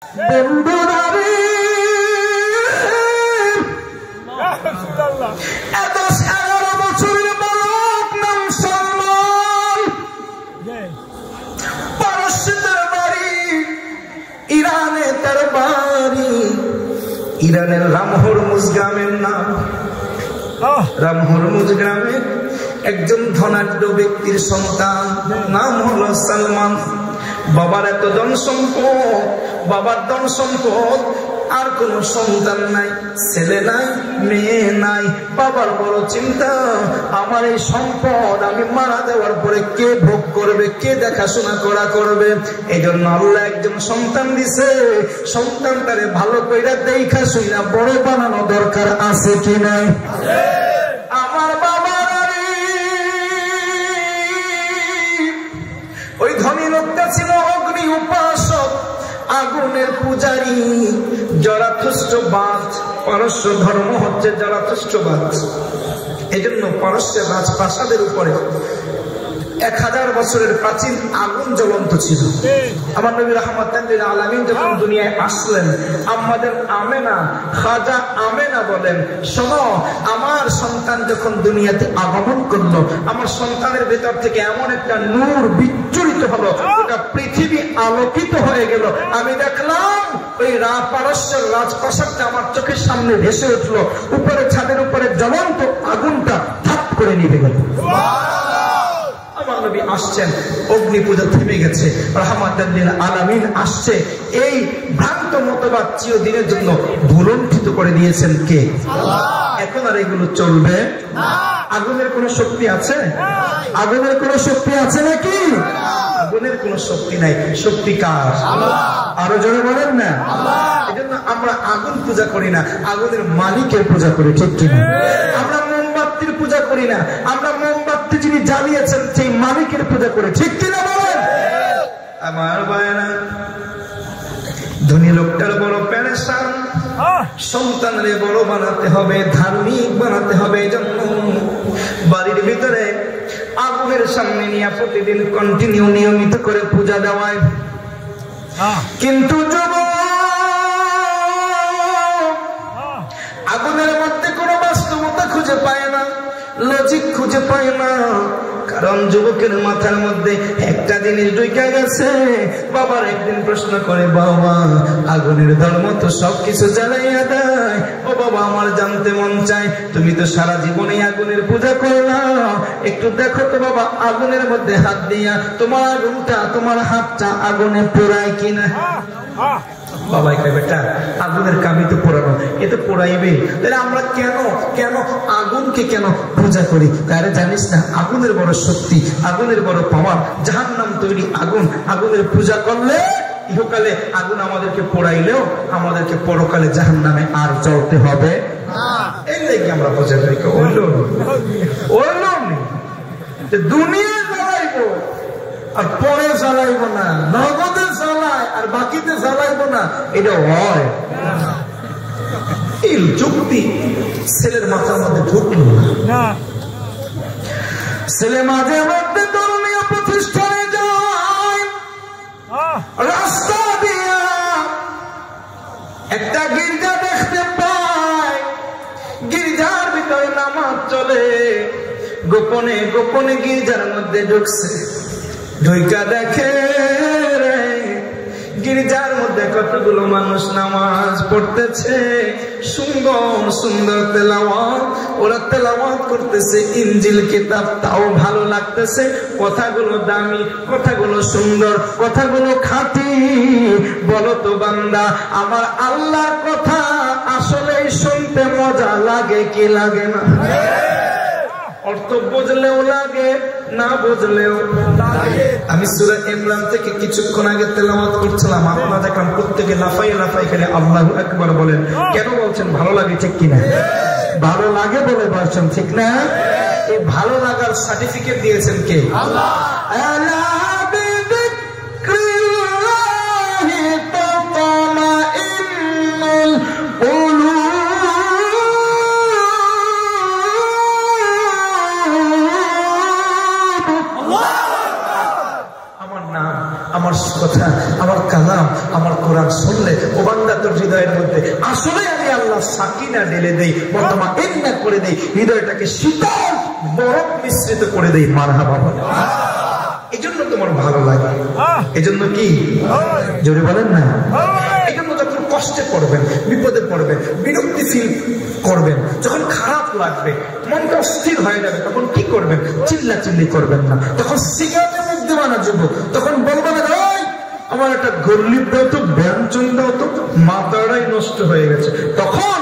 বন্ধুরারে এত 11 বছরের বালক নাম সালমান, পারস্যে তার বাড়ি, ইরানে তার বাড়ি, ইরানের রামহরমুজ গ্রামের নাম। রামহরমুজ গ্রামে একজন ধনাঢ্য ব্যক্তির সন্তান, নাম হলো সালমান। বাবার এত ধন সম্পদ, বাবার ধন সম্পদ, আর কোন সন্তান নাই, ছেলে নাই, মেয়ে নাই। বাবার বড় চিন্তা, আমার এই সম্পদ আমি মারা যাওয়ার পরে কে ভোগ করবে, কে দেখাশোনা করবে। এই জন্য আল্লাহ একজন সন্তান দিছে, সন্তানটারে ভালো কইরা দেখা শুইনা বড় বানানো দরকার আছে কি নাই? আমার বাবার ওই ধনী লোকটা ছিল অগ্নি উপাসক, আগুনের পূজারী, জরাথুষ্ট্রবাদ। পারস্য ধর্ম হচ্ছে জরাথুষ্ট্রবাদ। এই জন্য পারস্যের রাজপ্রাসাদের উপরে 1000 বছরের প্রাচীন আগুন জ্বলন্ত ছিল। আমার নবী রাহমাতুল লিল আলামিন যখন দুনিয়ায় আসলেন, আমাদের আমেনা, খাজা আমেনা বলেন, শোনো, আমার সন্তান যখন দুনিয়াতে আগমন করলো, আমার সন্তানের ভেতর থেকে এমন একটা নূর বিচ্ছুরিত হলো, ওটা পৃথিবী আলোকিত হয়ে গেল। আমি দেখলাম ওই পারস্যের রাজপ্রাসাদটা আমার চোখের সামনে ভেসে উঠলো, উপরে ছাদের উপরে জ্বলন্ত আগুনটা ধাপ করে নিভে গেল। আমার নবী আসছেন, অগ্নি পূজা থেমে গেছে, রাহমাতুল লিল আলামিন আসছে। এই ভ্রান্ত মতবাদ চিরদিনের জন্য ভুলণ্ঠিত করে দিয়েছেন কে? এখন আর এগুলো চলবে না। আগুনের কোন শক্তি আছে? আগুনের কোন শক্তি আছে নাকি? আগুনের কোন শক্তি নাই। শক্তি কার? আরো জোরে বলেন না। এজন্য আমরা আগুন পূজা করি না, আগুনের মালিকের পূজা করি, ঠিক কিনা? আমরা মোমবাতির পূজা করি না, আমরা মোমবাতি যিনি জ্বালিয়েছেন সেই মালিকের পূজা করি, ঠিক কিনা বলেন? আমার ভাইরা, ধনী লোকটার বড় পেরেশান, সন্তানরে বড় বানাতে হবে, ধার্মিক বানাতে হবে। এই জন্য বাড়ির ভিতরে আগুনের সামনে নিয়ে প্রতিদিন কন্টিনিউ নিয়মিত করে পূজা দেওয়ায়। কিন্তু আগুনের মধ্যে কোনো বাস্তবতা খুঁজে পায় না, লজিক খুঁজে পায় না। কারণ যুবকের মাথার মধ্যে একটা জিনিস ঢুকে গেছে। বাবার একদিন প্রশ্ন করে, বাবা আগুনের ধর্ম তো সবকিছু জ্বালাইয়া দেয়, ও বাবা আমার জানতে মন চায়, তুমি তো সারা জীবনে আগুনের পূজা করলা, একটু দেখো তো বাবা আগুনের মধ্যে হাত দিয়া তোমার আগুনটা, তোমার হাতটা আগুনে পোড়ায় কিনা। বাবা একটা বেটা, আগুনের কামি তো পোড়ানো, এ তো পোড়াইবে, তাহলে আমরা কেন আগুনকে কেন পূজা করি? তাহলে জানিস না আগুনের বড় শক্তি, আগুনের বড় পাওয়ার। জাহান্নাম তৈরি আগুন, আগুনের পূজা করলে ইহকালে আগুন আমাদেরকে পোড়াইলেও আমাদেরকে পরকালে জাহান্নামে আর জ্বলতে হবে না। এই লেগে আমরা পূজা করি। দুনিয়া জ্বালাইব আর পরে জ্বালাইব না, নগদে জ্বালায় আর বাকিতে জ্বালাইব না, এটা হয় এই যুক্তি ছেলের মাথার মধ্যে ঢুকল না। ছেলে মাঝে মধ্যে ধর্মীয় প্রতিষ্ঠানে যায়, রাস্তা দিয়া একটা গির্জা দেখতে পায়, গির্জার ভিতরে নামাজ চলে, গোপনে গোপনে গির্জার মধ্যে ঢুকছে, ঢুইকা দেখে গির্জার মধ্যে কতগুলো মানুষ নামাজ পড়তেছে, সুন্দর সুন্দর তেলাওয়াত, ওরা তেলাওয়াত করতেছে ইনজিল কিতাব, তাও ভালো লাগতেছে, কথাগুলো দামি, কথাগুলো সুন্দর, কথাগুলো খাঁটি। বলো তো বান্দা, আমার আল্লাহর কথা আসলেই শুনতে মজা লাগে কি লাগে না? অর্থ বুঝলেও লাগে, না বুঝলেও লাগে। আমি সূরা ইমরান থেকে কিছুক্ষণ আগে তেলাওয়াত করছিলাম, আপনারা দেখলাম প্রত্যেকে লাফাই লাফাই খেলে আল্লাহু আকবার বলেন। কেন বলছেন? ভালো লাগে, ঠিক কিনা? ভালো লাগে বলে বলছেন, ঠিক না? এই ভালো লাগার সার্টিফিকেট দিয়েছেন কে? আল্লাহ। আমার কথা, আমার কালাম, আমার কোরআন শুনলে ও বান্দা তোর হৃদয়ের মধ্যে আসলে আমি আল্লাহ সাকিনা ঢেলে দেই, মুতমাইন্না করে দেই, হৃদয়টাকে শীতল বরফ মিশ্রিত করে দেই। মারহাবা বলে। এজন্য তোমার ভালো লাগে, এজন্য কি জোরে বলেন না? এজন্য যখন কষ্টে পড়বেন, বিপদে পড়বেন, বিরক্তি ফিল করবেন, যখন খারাপ লাগবে, মনটা অস্থির হয়ে যাবে, তখন কি করবেন? চিল্লা চিল্লি করবেন না। তখন সিগারেটের মধ্যে বানা যাবো, তখন বলবেন আমার একটা গল্লিপ দাও তো, ব্যঞ্জন দাও তো, মাথাটাই নষ্ট হয়ে গেছে। তখন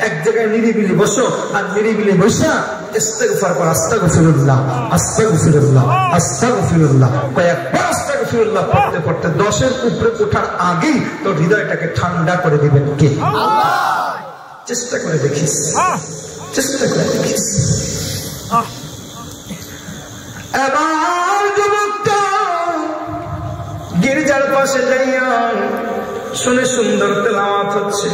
এক জায়গায় নিরিবিলি বসো, আর নিরিবিলি বসা ইস্তেগফার কর, আস্তাগফিরুল্লাহ আস্তাগফিরুল্লাহ আস্তাগফিরুল্লাহ কয়েকবার আস্তাগফিরুল্লাহ পড়তে পড়তে 10-এর উপরে ওঠার আগেই তোর হৃদয়টাকে ঠান্ডা করে দিবেন কে? আল্লাহ। চেষ্টা করে দেখিস, চেষ্টা করে দেখিস। এবার যুবকটা গির্জার পাশে যাইয়া শুনে সুন্দর তেলাওয়াত হচ্ছে,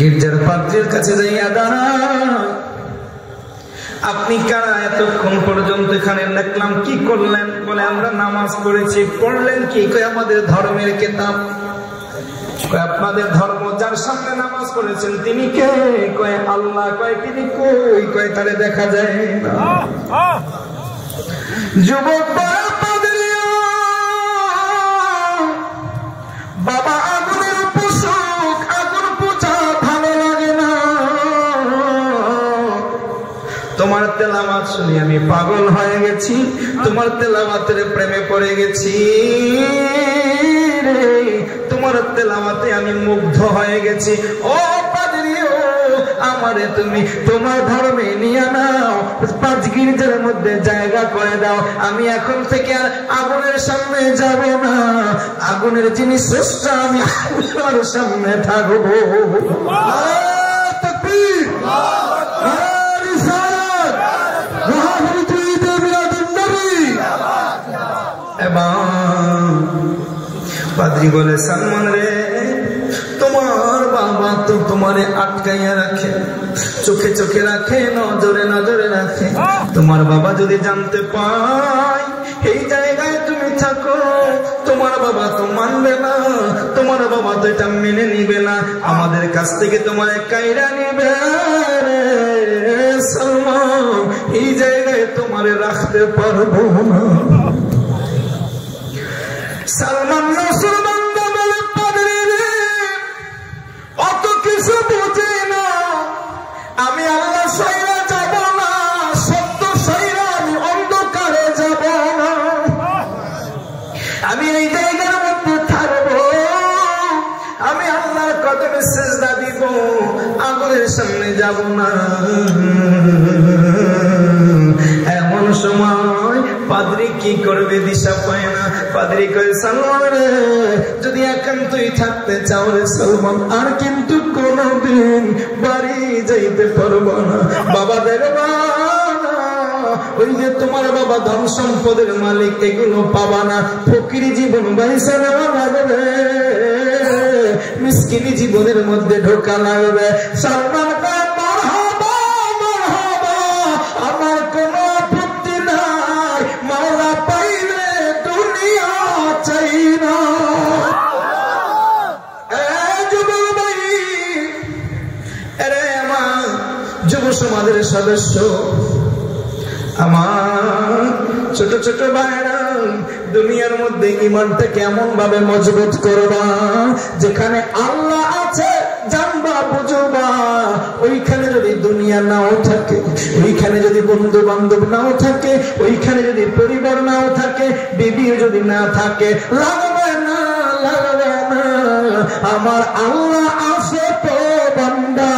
গির্জার পাত্রের কাছে যাইয়া দাঁড়ায়। আপনি কারা? এতক্ষণ পর্যন্ত এখানে দেখলাম, কি করলেন? বলে আমরা নামাজ পড়েছি। পড়লেন কি? কয় আমাদের ধর্মের কিতাব। কয় আপনাদের ধর্ম, যার সামনে নামাজ পড়েছেন তিনি কে? কয় আল্লাহ। কয় তিনি কই? কয় তারে দেখা যায় না। যুবক বাবা আগুনের পোশাক, আগুন পোছা ভালো লাগে না। তোমার তেলাওয়াত শুনে আমি পাগল হয়ে গেছি, তোমার তেলাওয়াতের প্রেমে পড়ে গেছি রে, তোমার তেলাওয়াতে আমি মুগ্ধ হয়ে গেছি। ও পাদ্রী, ও আমারে তুমি তোমার ধর্মে নিয়ে নাও, 5 গির্জার মধ্যে জায়গা করে দাও। আমি এখন থেকে আর আগুনের সামনে যাব না, আগুনের যিনি স্রষ্টা আমি আল্লাহর সামনে থাকবো। পাদ্রী বলে সালমান রে, তোমার বাবা তো তোমারে আটকাইয়া রাখে, চোখে চোখে রাখে, নজরে নজরে রাখে। তোমার বাবা যদি জানতে পায় এই জায়গায় তুমি থাকো, তোমার বাবা তো মানবে না, তোমার বাবা তো এটা মেনে নিবে না, আমাদের কাছ থেকে তোমার কাইরা নিবে। সালমান, এই জায়গায় তোমারে রাখতে পারবো না। সালমান মুসলমান বলে পাদ্রী রে, অত কিছু বুঝে না, আমি আল্লাহ সাইরা যাব না, সত্য সাইরা আমি অন্ধকারে যাব না, আমি এই জায়গার মধ্যে থাকবো, আমি আল্লাহর কদমে সিজদা দিব, আগুনের সামনে যাব না। এমন সময় পাদ্রী কি করবে দিশা পায় না। পাদ্রী কয় সালমান রে, যদি একান্তই থাকতে চাও রে সালমান, আর কিন্তু কোনদিন বাড়ি যাইতে পারবো না। বাবা দেখবা না, ওই যে তোমার বাবা ধন সম্পদের মালিক, এগুলো পাবা না। ফকিরি জীবন বাইসা নেওয়া লাগবে, মিসকিনি জীবনের মধ্যে ঢোকা লাগবে। সালমান আমার কোন আপত্তি নাই, মাওলা পাইলে দুনিয়া চাই না। যুব সমাজের সদস্য, আমার ছোট ছোট ভাইরা, দুনিয়ার মধ্যে ইমানটা কেমন ভাবে মজবুত করবা, যেখানে আল্লাহ আছে জানবা বুঝবা। ওইখানে যদি দুনিয়া নাও থাকে, ওইখানে যদি বন্ধু বান্ধব নাও থাকে, ওইখানে যদি পরিবার নাও থাকে, বিবিও যদি না থাকে, লাগবে না, লাগবে না। আমার আল্লাহ আছে তো বান্দা,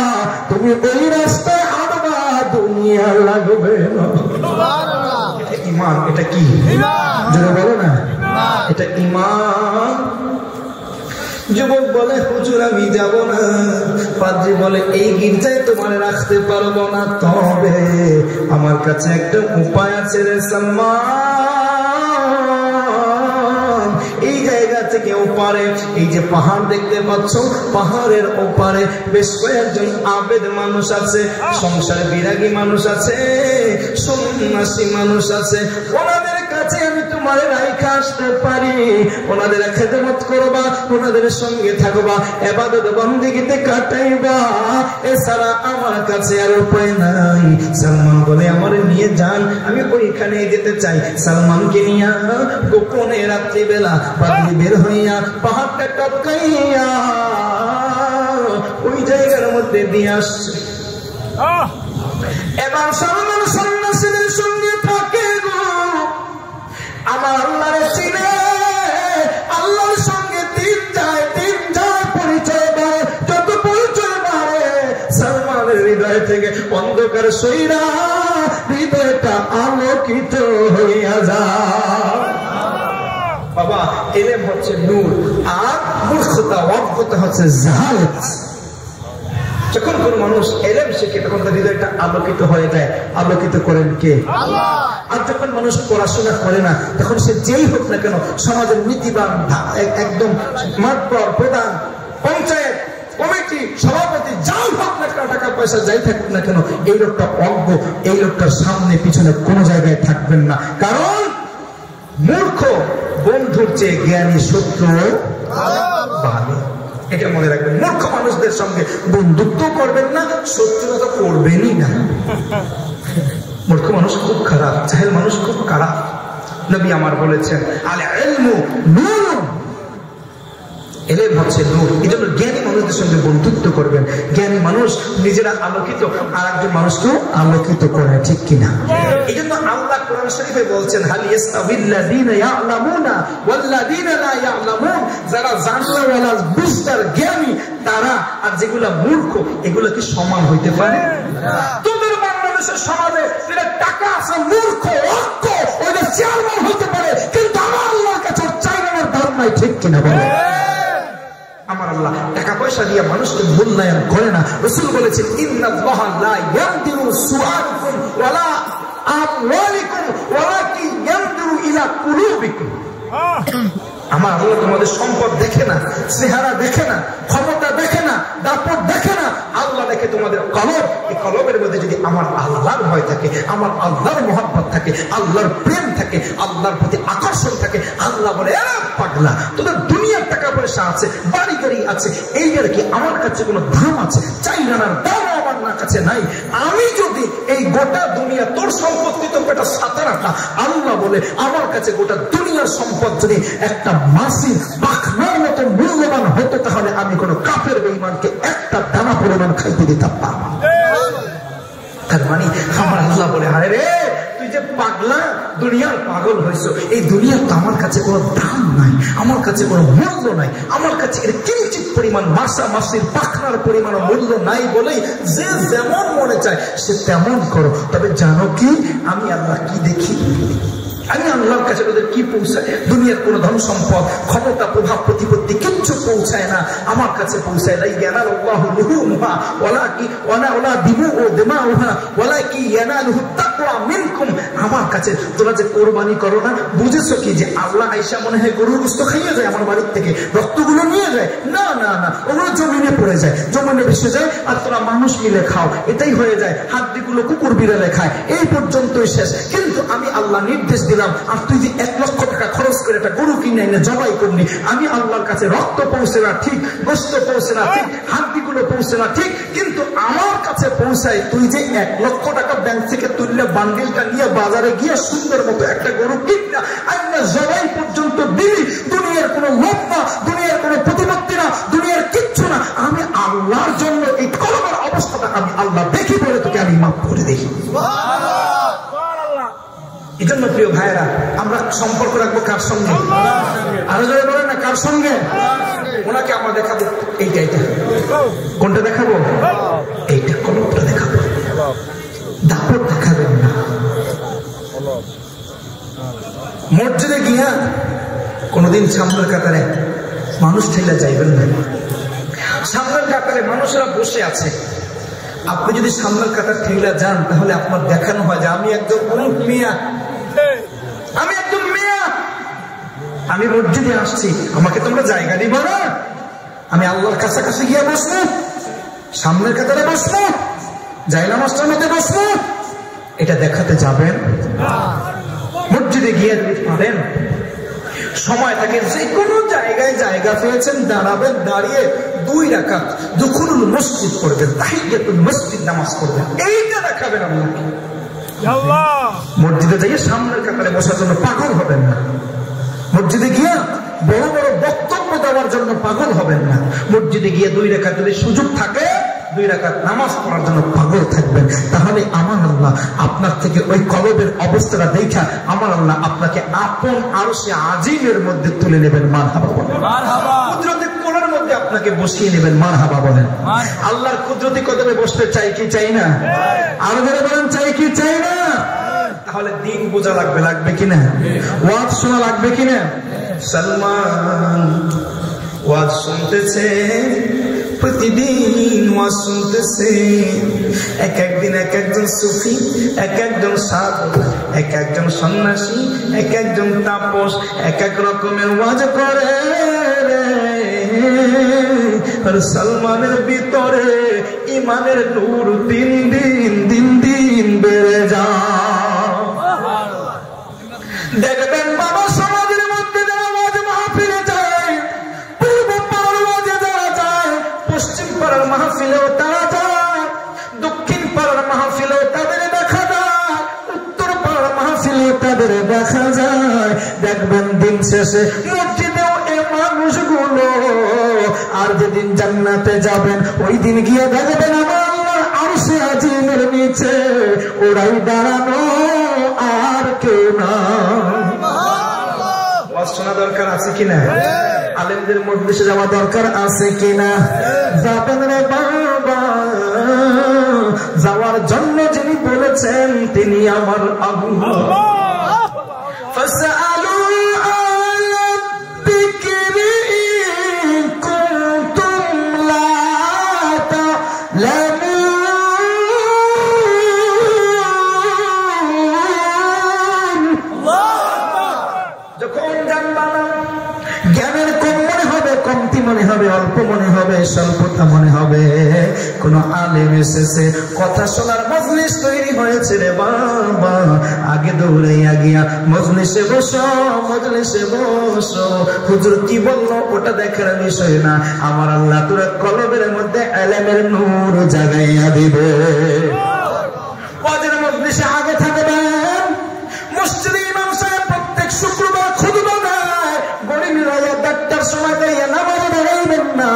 তুমি ওই রাস্তায় হাঁটবা, দুনিয়া লাগবে না। ইমান, এটা কি যদি বলো না, এটা ইমান। যুবক বলে হুজুর আমি যাব না। পাদ্রী বলে এই গির্জায় তোমার রাখতে পারবো না, তবে আমার কাছে একটা উপায় আছে রে সালমান। এই জায়গা থেকে ওপারে, এই যে পাহাড় দেখতে পাচ্ছ, পাহাড়ের ওপারে বেশ কয়েকজন আবেদ মানুষ আছে, সংসার বিরাগী মানুষ আছে, সন্ন্যাসী মানুষ আছে। ওনাদের কাছে আমি তোমার রাইখা আসতে পারি, ওনাদের খেদমত করবা, ওনাদের সঙ্গে থাকবা, ইবাদত বন্দেগীতে কাটাইবা, এছাড়া আমার কাছে আর উপায় নাই। সালমান বলে আমার নিয়ে যান, আমি ওইখানে যেতে চাই। সালমানকে নিয়ে গোপনে রাত্রিবেলা পাগলি বের হইয়া পাহাড়টা টপকাইয়া ওই জায়গার মধ্যে দিয়ে আসছে। এবার সালমান সন্ন্যাসীদের সঙ্গে থাকে গো, আমার আল্লাহর চিনে, আল্লাহর সঙ্গে দিন যায় পরিচয় দেয়। যত পরিচয় বাড়ে সালমানের হৃদয় থেকে অন্ধকার সইরা হৃদয়টা আলোকিত হইয়া যায়। বাবা, এলেম হচ্ছে নূর, আর মূর্খতা অজ্ঞতা হচ্ছে জাহালত। যখন কোন মানুষ এলেম শিখে তখন তার হৃদয়টা আলোকিত হয়ে যায়। আলোকিত করেন কে? আল্লাহ। আর যখন মানুষ পড়াশোনা করে না তখন সে যেই হোক না কেন, সমাজের নীতিবান, একদম মাতবর, প্রধান, পঞ্চায়েত কমিটি সভাপতি, যাই হোক না কেন, টাকা পয়সা যাই থাকুক না কেন, এই লোকটা অজ্ঞ, এই লোকটার সামনে পিছনে কোনো জায়গায় থাকবেন না। কারণ মূর্খ বন্ধুর চেয়ে জ্ঞানী শত্রু ভালো, এটা মনে রাখবেন। মূর্খ মানুষদের সঙ্গে বন্ধুত্ব করবেন না, শত্রুতা করবেনই না। মূর্খ মানুষ খুব খারাপ, জাহেল মানুষ খুব খারাপ। নবী আমার বলেছেন আল ইলমু নূর, এলেম হচ্ছে নূর। এই জন্য জ্ঞানী মানুষদের সঙ্গে বন্ধুত্ব করবেন। জ্ঞানী মানুষ নিজেরা আলোকিত, আর একজন মানুষকেও আলোকিত করে, ঠিক কিনা? এই জন্য আল্লাহ কোরআন শরীফে বলছেন হাল ইয়াস্তাবিল্লাযীনা ইয়া'লামুনা ওয়াল্লাযীনা লা ইয়া'লামুন, যারা জাননেওয়ালা বুঝদার জ্ঞানী তারা আর যেগুলা মূর্খ এগুলো কি সমান হইতে পারে? তোদের বাংলাদেশের সমাজে যেটা টাকা আছে মূর্খ অজ্ঞ ওইটা চেয়ারম্যান হইতে পারে, কিন্তু আমার আল্লাহর কাছে চাইবার দাম নাই, ঠিক কিনা বলে? আমার আল্লাহ টাকা পয়সা দিয়ে মানুষকে মূল্যায়ন করে না। রাসূল বলেছেন ইন্নাল্লাহা লা ইয়ানদিরু সুআরকুম ওয়ালা আমওয়ালিকুম ওয়ালাকিন ইয়ানদিরু ইলা কুলুবিকুম। আমার আল্লাহ তোমাদের সম্পদ দেখে না, চেহারা দেখে না, ক্ষমতা দেখে না, দাপট দেখে না, আল্লাহ দেখে তোমাদের কলব। এই কলবের মধ্যে যদি আমার আল্লাহর ভয় থাকে, আমার আল্লাহর মহব্বত থাকে, আল্লাহর প্রেম থাকে, আল্লাহর প্রতি আকর্ষণ থাকে, আল্লাহ বলে পাগলা তোদের দুনিয়ার টাকা পয়সা আছে, বাড়ি গাড়ি আছে, এই আর কি আমার কাছে কোনো দাম আছে? চাইনার দাম আমার না কাছে নাই। আমি যদি এই গোটা দুনিয়া তোর সম্পত্তি তো গোটা সাতারাটা, আল্লাহ বলে আমার কাছে গোটা দুনিয়ার সম্পদ যদি একটা মাসির পাখনার মতো মূল্যবান হতো তাহলে আমি কোন কাফের বেঈমানকে একটা দানা পরিমাণ খাইতে দিতাম না। তার মানে আমার আল্লাহ বলে হায় রে তুই যে পাগলা, দুনিয়ার পাগল হয়েছো, এই দুনিয়ার তো আমার কাছে কোনো দাম নাই, আমার কাছে কোনো মূল্য নাই, আমার কাছে এর কিঞ্চিত পরিমাণ মাসির পাখনার পরিমাণ মূল্য নাই বলেই যে যেমন মনে চায় সে তেমন করো। তবে জানো কি আমি আল্লাহ কি দেখি? আমি আল্লাহর কাছে ওদের কি পৌঁছায়? দুনিয়ার কোন ধন সম্পদ, ক্ষমতা, প্রভাব, প্রতিপত্তি কিচ্ছু পৌঁছায় না, আমার কাছে পৌঁছায় না। ইয়ানালুল্লাহু লুহুমুহা ওয়ালা দিমুহু দিমাউহা ওয়ালাকি ইয়ানালুহু তাকওয়া মিনকুম। আমার কাছে তোমরা যে কোরবানি করো না, বুঝেছো কি যে আল্লাহ আয়েশা মনে হয় গরুর গোশত খাইয়ে যায় আমার বাড়ির থেকে, রক্তগুলো নিয়ে যায়? না না না, ওগুলো জমিনে পড়ে যায়, জমিনে ভেসে যায়, আর তোরা মানুষ মিলে খাও, এটাই হয়ে যায়। হাড্ডিগুলো কুকুর বিড়ালে খায়, এই পর্যন্তই শেষ। কিন্তু আমি আল্লাহ নির্দেশ দিলাম, আর তুই যে 1 লক্ষ টাকা খরচ করে একটা গরু কিনে এনে জবাই করলি, আমি আল্লাহর কাছে রক্ত পৌঁছে না ঠিক, গোশত পৌঁছে না ঠিক, হাড্ডিগুলো পৌঁছে না ঠিক, কিন্তু আমার কাছে পৌঁছায় তুই যে 1 লক্ষ টাকা ব্যাংক থেকে তুললে বান্ডিলটা নিয়ে বাজারে গিয়ে সুন্দর মতো একটা গরু কিনা আইনা জবাই পর্যন্ত দিলি। দুনিয়ার কোনো লোভ না, দুনিয়ার কোনো প্রতিপত্তি না, দুনিয়ার কিচ্ছু না, আমি আল্লাহর জন্য এই কলমের অবস্থাটা আমি আল্লাহ দেখি বলে তোকে আমি মাফ করে দেখি। এই জন্য প্রিয় ভাইয়েরা আমরা সম্পর্ক রাখবো কার সঙ্গে? আরো যারা বলে না কার সঙ্গে? ওনাকে আমরা দেখাবো এইটা, এইটা কোনটা দেখাবো? এইটা কলমটা দেখাবো, দাপট দেখাবেন না। মসজিদে গিয়া কোনদিন সামনের কাতারে মানুষ ঠেলে যাইবেন না। সামনের কাতারে মানুষেরা বসে আছে, আপনি যদি সামনের কাতার ঠেলে যান তাহলে আপনার দেখানো হয় যে আমি একজন অমুক মিয়া, আমি একজন মিয়া, আমি মসজিদে আসছি, আমাকে তোমরা জায়গা দিব না? আমি আল্লাহর কাছাকাছি গিয়ে বসবো, সামনের কাতারে বসবো, জায়নামাজটার মধ্যে বসবো, এটা দেখাতে যাবেন? মসজিদে গিয়ে যদি পারেন, সময় থাকে, যে কোনো জায়গায় জায়গা পেয়েছেন, দাঁড়াবেন, দাঁড়িয়ে 2 রাকাত দুখুলুল মসজিদ পড়বেন, তাহিয়াতুল মসজিদ নামাজ পড়বেন, এইটা দেখাবেন আল্লাহকে। মসজিদে যাইয়ে সামনের কাতারে বসার জন্য পাগল হবেন না, মসজিদে গিয়ে বড় বড় বক্তব্য দেওয়ার জন্য পাগল হবেন না, মসজিদে গিয়ে 2 রাকাত যদি সুযোগ থাকে 2 রাকাত নামাজ পড়ার জন্য পাগল থাকবেন। তাহলে আমার আল্লাহ আপনার থেকে ওই কলবের অবস্থাটা দেখা আমার আল্লাহ আপনাকে আপন আরশে আজিমের মধ্যে তুলে নেবেন। মারহাবা বলেন। কুদরতি কোলের মধ্যে আপনাকে বসিয়ে নেবেন। মারহাবা বলেন। আল্লাহর কুদরতি কদমে বসতে চাই কি চাই না? আরো যারা বলেন চাই কি চাই না? তাহলে দিন বোঝা লাগবে, লাগবে কিনা? ওয়াজ শোনা লাগবে কিনা? সালমান ওয়াজ শুনতেছে, প্রতিদিন ওয়াজ শুনতেছে, এক একদিন এক একজন সুফি, এক একজন সাধু, এক একজন সন্ন্যাসী, এক একজন তাপস, এক এক রকমের ওয়াজ করে। আর সালমানের ভিতরে ইমানের নূর দিন দিন বেড়ে যায়। দেখবেন বাবা, সমাজের মধ্যে যারা ওয়াজ মাহফিলে যায়, পূর্ব পাড়ার ওয়াজে যারা যায়, পশ্চিম পাড়ার মাহফিলেও তারা যায়, দক্ষিণ পাড়ার মাহফিলেও তাদের দেখা যায়, উত্তর পাড়ার মাহফিলেও তাদের দেখা যায়। দেখবেন দিন শেষে মসজিদেও এই মানুষগুলো, আর যেদিন জান্নাতে যাবেন ওই দিন গিয়ে দেখবেন আমার আল্লাহর আরশে আজিমের নিচে ওরাই দাঁড়ানো, আর কেউ না। ওয়াজ শোনা দরকার আছে কিনা? আলেমদের মজলিসে যাওয়া দরকার আছে কিনা? যাবেন রে বাবা, যাওয়ার জন্য যিনি বলেছেন তিনি আমার আল্লাহ। ফাসআলু আলা যিকরি ইন কুনতুম লা তা'লামুন। যখন জানবা না, জ্ঞানের কম মনে হবে, কমতি মনে হবে, অল্প মনে হবে, স্বল্পতা মনে হবে, কোন আলেম এসেছে, কথা শোনার মজলিস তৈরি হয়েছে রে বাবা, আগে দৌড়াইয়া গিয়া মজলিসে বসো, মজলিসে বসো। হুজুর কি বললো ওটা দেখার বিষয় না, আমার আল্লাহ তোরা কলবের মধ্যে ইলমের নূর জাগাইয়া দিবে। ওয়াজের মজলিসে আগে থাকবেন। মসজিদে ইমাম সাহেব প্রত্যেক শুক্রবার খুতবা দেয়, গড়ি মিলাইয়া 4টার সময় দাঁড়িয়ে নামাজে দাঁড়াইবেন না,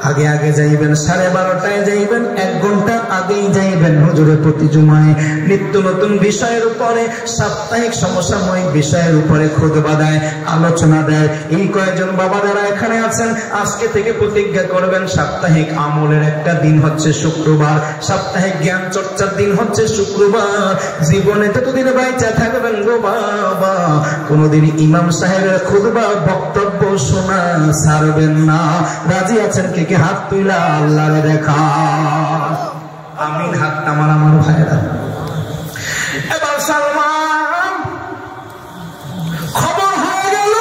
আগে আগে যাইবেন, 12:30টায় যাইবেন, 1 ঘন্টা আগেই যাইবেন। হুজুরে প্রতি জুমায় নিত্য নতুন বিষয়ের উপরে, সাপ্তাহিক সমসাময়িক বিষয়ের উপরে খুতবা দেয়, আলোচনা দেয়। এই কয়েকজন বাবা যারা এখানে আছেন আজকে থেকে প্রতিজ্ঞা করবেন, সাপ্তাহিক আমলের একটা দিন হচ্ছে শুক্রবার, সাপ্তাহিক জ্ঞান চর্চার দিন হচ্ছে শুক্রবার। জীবনে যতদিন বাইচা থাকবেন গো বাবা, কোনদিন ইমাম সাহেবের খুতবা বক্তব্য শোনা ছাড়বেন না। রাজি আছেন কে? হাত তুইলা আল্লাহরে দেখা। আমিন। হাত আমার ভাইরা। এবার সালমান খবর হয়ে গেল,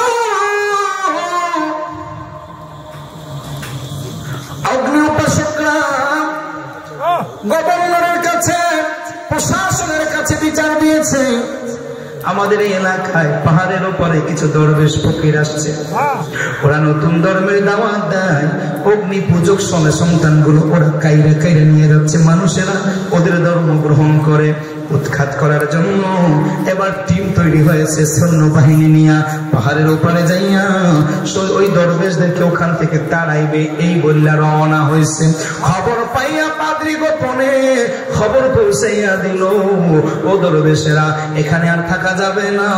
অগ্নি উপাসকরা গভর্নরের কাছে, প্রশাসনের কাছে বিচার দিয়েছে, আমাদের এই এলাকায় পাহাড়ের উপরে কিছু দরবেশ ফকির আসছে, ওরা নতুন ধর্মের দাওয়াত দেয়, অগ্নি পূজক সন্তানগুলো ওরা কাইরে কাইরে নিয়ে যাচ্ছে, মানুষেরা ওদের ধর্ম গ্রহণ করে উৎখাত করার জন্য এবার টিম তৈরি হয়েছে সৈন্যবাহিনী নিয়ে, পাহাড়ের উপরে যাইয়া ওই দরবেশদেরকে ওখান থেকে তাড়াইবে এই বললা রওনা হয়েছে। খবর পাইয়া পাদ্রী গোপনে খবর পৌঁছাইয়া দিল, ও দরবেশেরা এখানে আর থাকা যাবে না,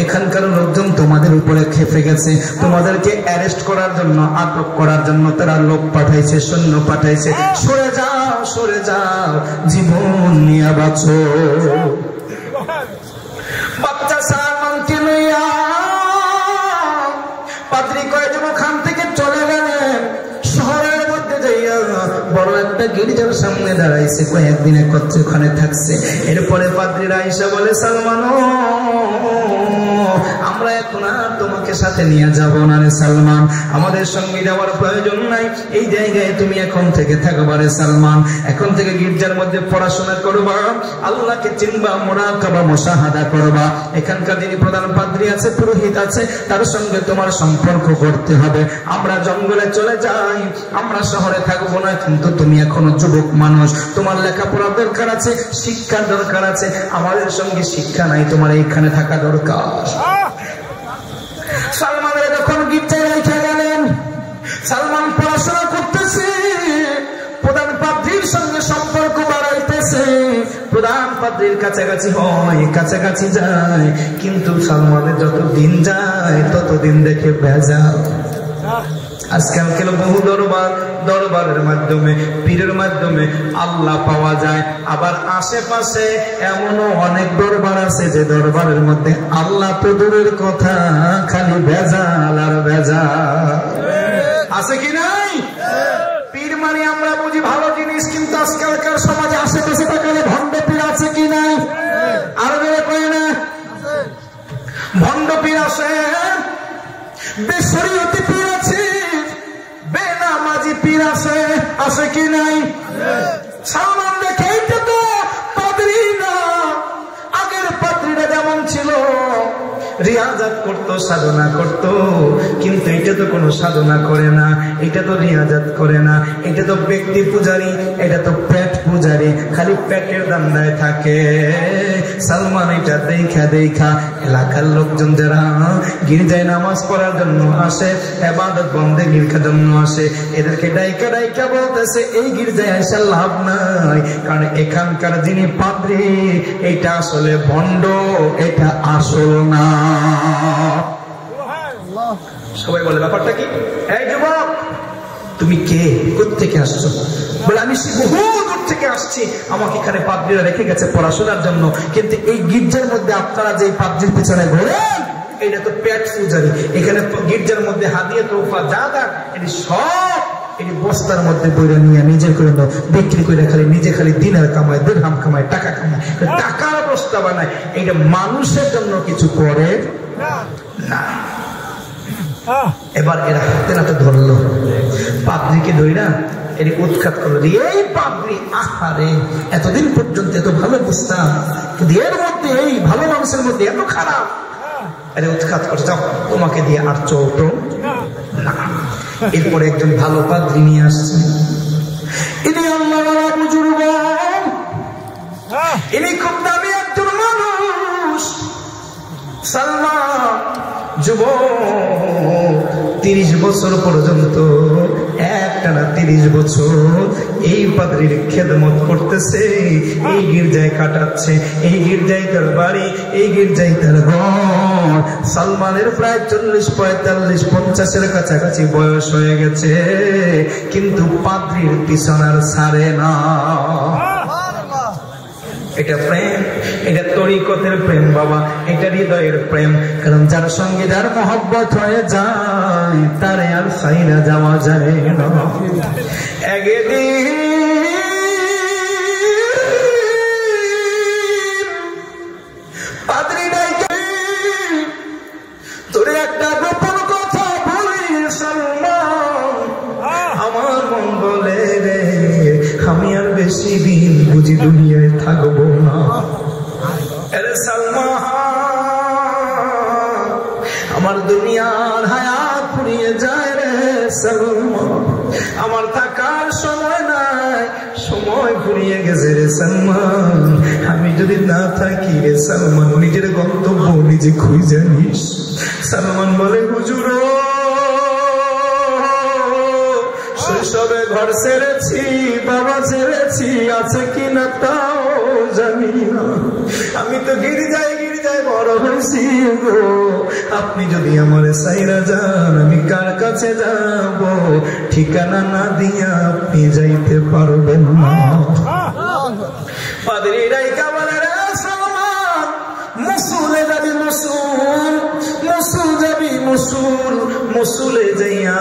এখানকার লোকজন তোমাদের উপরে খেপে গেছে, তোমাদেরকে অ্যারেস্ট করার জন্য, আটক করার জন্য তারা লোক পাঠাইছে, সৈন্য পাঠাইছে, সরে যাও, সরে যাও, জীবন নিয়ে বাঁচো। বাচ্চা সালমানকে লইয়া পাদ্রী কয়েকজন ওখান থেকে চলে গেলেন, শহরের মধ্যে যাইয়া বড় একটা গির্জার সামনে দাঁড়াইছে, কয়েকদিন একত্রে ওখানে থাকছে। এরপরে পাদ্রীরা আয়েশা বলে, সালমান আমরা এখন আর তোমাকে সাথে নিয়ে যাব না রে সালমান, আমাদের সঙ্গে যাওয়ার প্রয়োজন নাই, এই জায়গায় তুমি এখন থেকে থাকবা রে সালমান, এখন থেকে গির্জার মধ্যে পড়াশোনা করবা, আল্লাহকে চিনবা, মুরাকাবা মুশাহাদা করবা, এখানকার যিনি প্রধান পাদ্রী আছে, পুরোহিত আছে, তার সঙ্গে তোমার সম্পর্ক করতে হবে। আমরা জঙ্গলে চলে যাই, আমরা শহরে থাকবো না, কিন্তু তুমি এখনো যুবক মানুষ, তোমার লেখাপড়া দরকার আছে, শিক্ষার দরকার আছে, আমাদের সঙ্গে শিক্ষা নাই, তোমার এইখানে থাকা দরকার। সালমানের যখন গির্জায় রেখে গেলেন, সালমান পড়াশোনা করতেছে, প্রধান পাদ্রীর সঙ্গে সম্পর্ক বাড়াইতেছে, প্রধান পাদ্রীর কাছাকাছি হয়, কাছাকাছি যায়, কিন্তু সালমানের যত দিন যায় ততদিন দেখে ভেজাল। আজকাল বহু দরবারের মাধ্যমে, পীরের মাধ্যমে আল্লাহ পাওয়া যায়, আবার আশেপাশে এমনও অনেক দরবার আছে যে দরবারের মধ্যে আল্লাহ তো দূরের কথা, খালি ভেজাল আর ভেজাল। আছে কি নাই? পীর মানে আমরা বুঝি ভালো জিনিস, কিন্তু আজকালকার সমাজে আশেপাশে তাকালে ভণ্ড পীর আছে কি নাই? আরো বেড়ে কয় না, ভণ্ড পীর আছে, বেশরিয়তি পীর আছে, বেনামাজি পীর আছে, আছে কি নাই? সালমান দেখে এইটা তো পাদ্রী না, আগের পাদ্রীরা যেমন ছিল, রিয়াজাত করতো, সাধনা করতো, কিন্তু এটা তো কোনো সাধনা করে না, এটা তো রিয়াজাত করে না, এটা তো ব্যক্তি পূজারী, এটা তো পেট পূজারী, খালি পেটের দান্দায় থাকে। সালমান এটা দেখা এলাকার লোকজন যারা গির্জায় নামাজ পড়ার জন্য আসে, ইবাদত বন্দেগীর জন্য আসে, এদেরকে ডাইকা বলতেছে এই গির্জায় আসা লাভ নাই, কারণ এখানকার যিনি পাদ্রী এটা আসলে ভণ্ড, এটা আসল না। সবাই বলে ব্যাপারটা কি? এই যুবক, তুমি কে, কোত্থেকে আসছো? বলে আমি বহু দূর থেকে আসছি, আমাকে এখানে পাদ্রীরা রেখে গেছে পড়াশোনার জন্য, কিন্তু এই গির্জার মধ্যে আপনারা যে পাদ্রীর পিছনে ঘোরেন, এটা তো পেট পূজারি, এখানে গির্জার মধ্যে হাদিয়া তোফা যা দা এটি সব এটি বস্তার মধ্যে বইরা নিয়ে নিজে করে বিক্রি করে খালি দিনের কামায়, দিরহাম কামায়, টাকা কামায়, টাকার বস্তা বানায়, এটা মানুষের জন্য কিছু করে না। এবার এরা হাতে নাতে ধরলো, পাদ্রীকে ধইরা এর উৎখাত করলো, এই পাদ্রী, আহারে এতদিন পর্যন্ত এত ভালো বুঝতাম, কিন্তু এর মধ্যে, এই ভালো মানুষের মধ্যে এত খারাপ, আরে উৎখাত করছে, তোমাকে দিয়ে আর চলতো না। এরপরে একজন ভালো পাদ্রী নিয়ে আসছে, ইনি আল্লাহওয়ালা বুজুর্গ, ইনি খুব দামি একজন মানুষ। সালমান যুবক, 30 বছর পর্যন্ত, একটানা 30 বছর এই পাদ্রীর খেদমত করতেছে, এই গির্জায় কাটাচ্ছে, এই গির্জায় তার বাড়ি, এই গির্জায় তার ঘর। সালমানের প্রায় 40, 45, 50-এর কাছাকাছি বয়স হয়ে গেছে, কিন্তু পাদ্রীর পিছনার ছাড়ে না। এটা প্রেম, এটা তরিকতের প্রেম বাবা, এটা হৃদয়ের প্রেম, কারণ যার সঙ্গে যার মহব্বত হয়ে যায় তারে আর ছাইরা যাওয়া যায় না। একদিন পাদ্রী ডাইকে, তোরে একটা গোপন কথা বলি সালমান, আমার মন বলে রে আমি আর বেশি দিন বুঝি দুনিয়ায় থাকবো না। আরে সালমান, আমার দুনিয়ার হায়াত ফুরিয়ে যায় রে সালমান, আমার থাকার সময় নাই, সময় ফুরিয়ে গেছে রে সালমান, আমি যদি না থাকি রে সালমান, নিজের গন্তব্য নিজে খুঁজে নিস। সালমান বলে, হুজুর শৈশবে ঘর ছেড়েছি, বাবা ছেড়েছি, আছে কিনা তাও জানি না, আমি তো গির্জায় বড় হয়েছি গো, আপনি যদি আমার সাইরা যান আমি কার কাছে যাব, ঠিকানা না দিয়া আপনি যাইতে পারবেন না। পাদ্রী ডাইকা বলে, রে সালমান, মসুলে যাবি, মসুল যাবি, মসুলে যাইয়া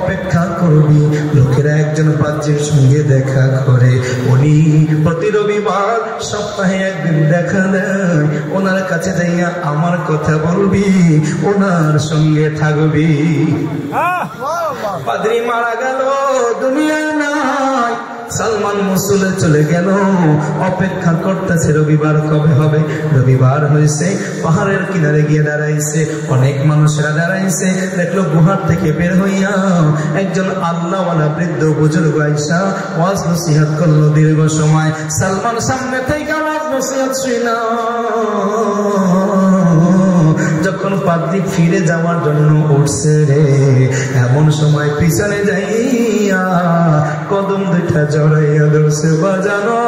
অপেক্ষা করবি। লোকেরা একজন পাত্রীর সঙ্গে দেখা করে, উনি প্রতি রবিবার সপ্তাহে একদিন দেখা দেয়, ওনার কাছে যাইয়া আমার কথা বলবি, ওনার সঙ্গে থাকবি। পাদ্রী মারা গেল, দুনিয়ায় নাই, সালমান মসুলে চলে গেল, অপেক্ষা করতেছে রবিবার কবে হবে। রবিবার হয়েছে, পাহাড়ের কিনারে গিয়ে দাঁড়াইছে, অনেক মানুষেরা দাঁড়াইছে, দেখলো গুহার থেকে বের হইয়া একজন আল্লাহওয়ালা বৃদ্ধ বুজুর্গ আইসা ওয়াজ নসিহত করলো দীর্ঘ সময়। সালমান সামনে থেকে ওয়াজ নসিহত শুনা, যখন পাদ্রী ফিরে যাওয়ার জন্য উঠছে রে, এমন সময় পিছনে যাইয়া কদম দুইটা জড়াইয়া ধরছে, বাজানো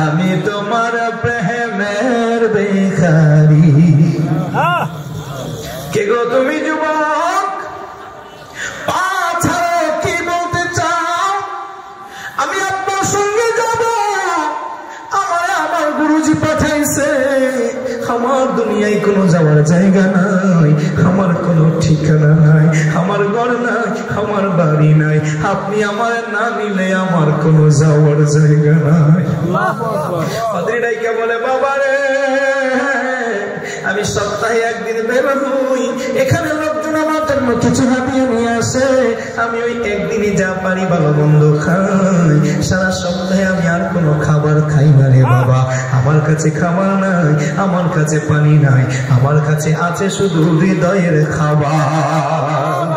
আমি তোমার প্রেমের বেখারি। কে গো তুমি যুবক, পাছাড়ো কি বলতে চাও? আমি আপনার সঙ্গে যাব, আমার গুরুজি পাঠাইছে, আমার দুনিয়ায় কোনো যাওয়ার জায়গা নাই, আমার কোনো ঠিকানা নাই, আমার ঘর নাই, আমার বাড়ি নাই, আপনি আমার না নিলে আমার কোনো যাওয়ার জায়গা নাই। পাদ্রী ডাইকা বলে, বাবা রে, আমি সপ্তাহে একদিন বের হই, এখানে লোকজন আমার জন্য কিছু হাতিয়ে নিয়ে আসে, আমি ওই একদিনই যা পারি ভালো মন্দ খাই, সারা সপ্তাহে আমি আর কোনো খাবার খাই না রে বাবা। আমার কাছে খাবার নাই, আমার কাছে পানি নাই, আমার কাছে আছে শুধু হৃদয়ের খাবার।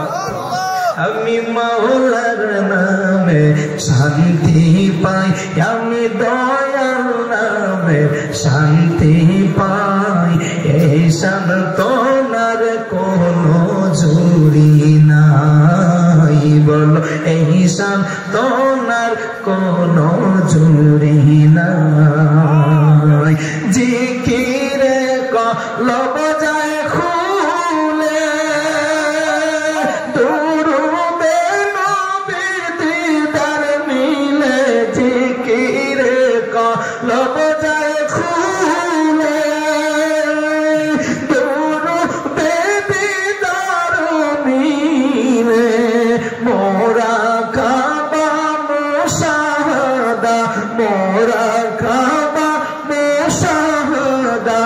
আমি মাওলার নামে শান্তি পাই, আমি দয়াল নামে শান্তি পাই, এই সান্ত্বনার কোনো জুড়ি নাই, বলো এই সান্ত্বনার কোনো জুড়ি নাই। জিকিরে কলব যায় খুলে, দুরূদে নবীর দিদার মিলে, জিকিরে কলব যায় খুলে, দুরূদে দিদার মিলে, মোরা কাবা মুশাহাদা, মোরা কাবা মুশাহাদা,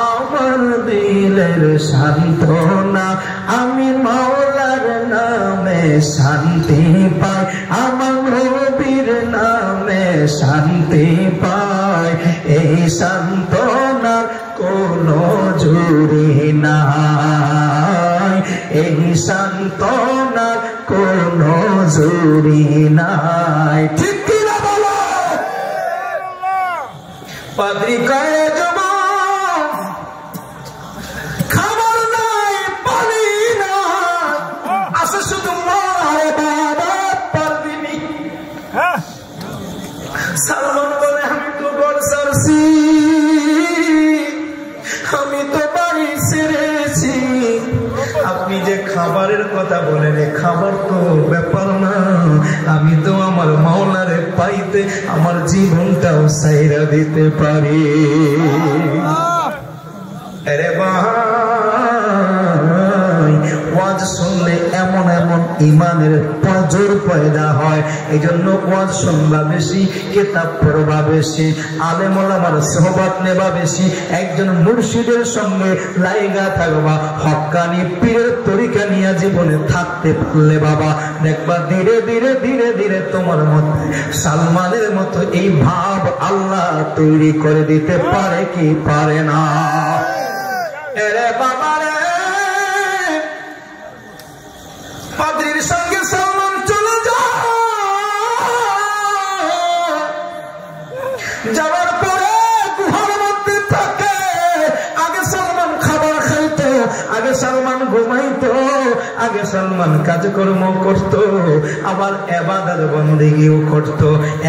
আমার দিলের সান্ত্বনা, আমি মাওলার নামে শান্তি পাই, আমার নবীর নামে শান্তি পাই, এই সান্ত্বনার কোনো জুড়ি নাই, এই সান্ত্বনার কোনো জুড়ি নাই। ঠিক কিনা বলো? পাদ্রী কয়ে যুবক, খাবার নাই, পানি নাই, আছে শুধু মার ইবাদত, পারবি নি? সালমান বলে, আমি তো ঘর ছাড়ছি, আমি তো বাড়ি ছেড়েছি, আপনি যে খাবারের কথা বলেন, খাবার তো ব্যাপার না, আমি তো আমার মাওলারে পাইতে আমার জীবনটাও সাইরা দিতে পারি। আরে ভাই, ওয়াজ শুনলে এমন এমন ইমানের পজর পয়দা হয়, এই জন্য ওয়াজ শুনবা বেশি, কিতাব পড়বা বেশি, আলেম ওলামার সোহবত নেবা বেশি, একজন মুর্শিদের সঙ্গে লাইগা থাকবা, হক্কানি পীরের তরিকা নিয়ে জীবনে থাকতে পারলে বাবা, দেখবা ধীরে ধীরে ধীরে ধীরে তোমার মধ্যে সালমানের মতো এই ভাব আল্লাহ তৈরি করে দিতে পারে কি পারে না? এরে বাবা রে, পাদ্রীর সঙ্গে সালমান চলে যাওয়ার পরে গুহার মধ্যে থাকে। আগে সালমান খাবার খাইতো, আগে সালমান ঘুমাইতো, আগে সালমান কাজকর্ম করত, আবার ইবাদত বন্দেগীও করত।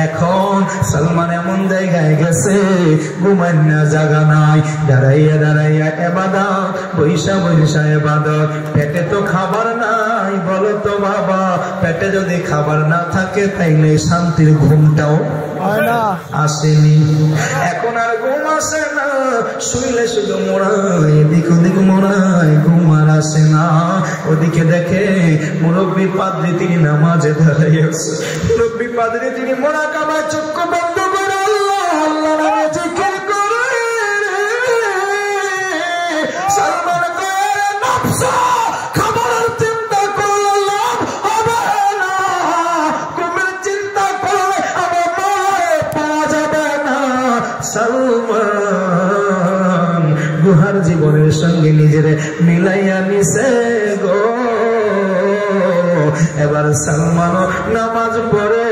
এখন সালমান এমন জায়গায় গেছে ঘুমার না জায়গা নাই, দাঁড়াইয়া দাঁড়াইয়া ইবাদত, বৈশা বৈশা ইবাদত। পেটে তো খাবার নাই, বলো তো বাবা, পেটে যদি খাবার না থাকে তাইলে শান্তির ঘুমটাও আসেনি। এখন আর ঘুম আসে না, শুইলে শুধু মোড়ায়, এদিক ওদিক মোড়ায়, ঘুম আর আসে না। ওদিকে দেখে মুরব্বী পাদ্রী তিনি নামাজে দাঁড়িয়ে আছে। মুরব্বী পাদ্রী তিনি মোনাকাবায় চক্ষু বন্ধ করে আল্লাহ আল্লাহ নামে জিকির করে। সালমান কয়ে নফসা খাবারের চিন্তা করলে লাভ হবে না, কুমির চিন্তা করলে আমার মায়ে পাওয়া যাবে না। সালমান গুহার জীবনের সঙ্গে নিজের মিলাইয়া নিছে গো। এবার সালমানও নামাজ পড়ে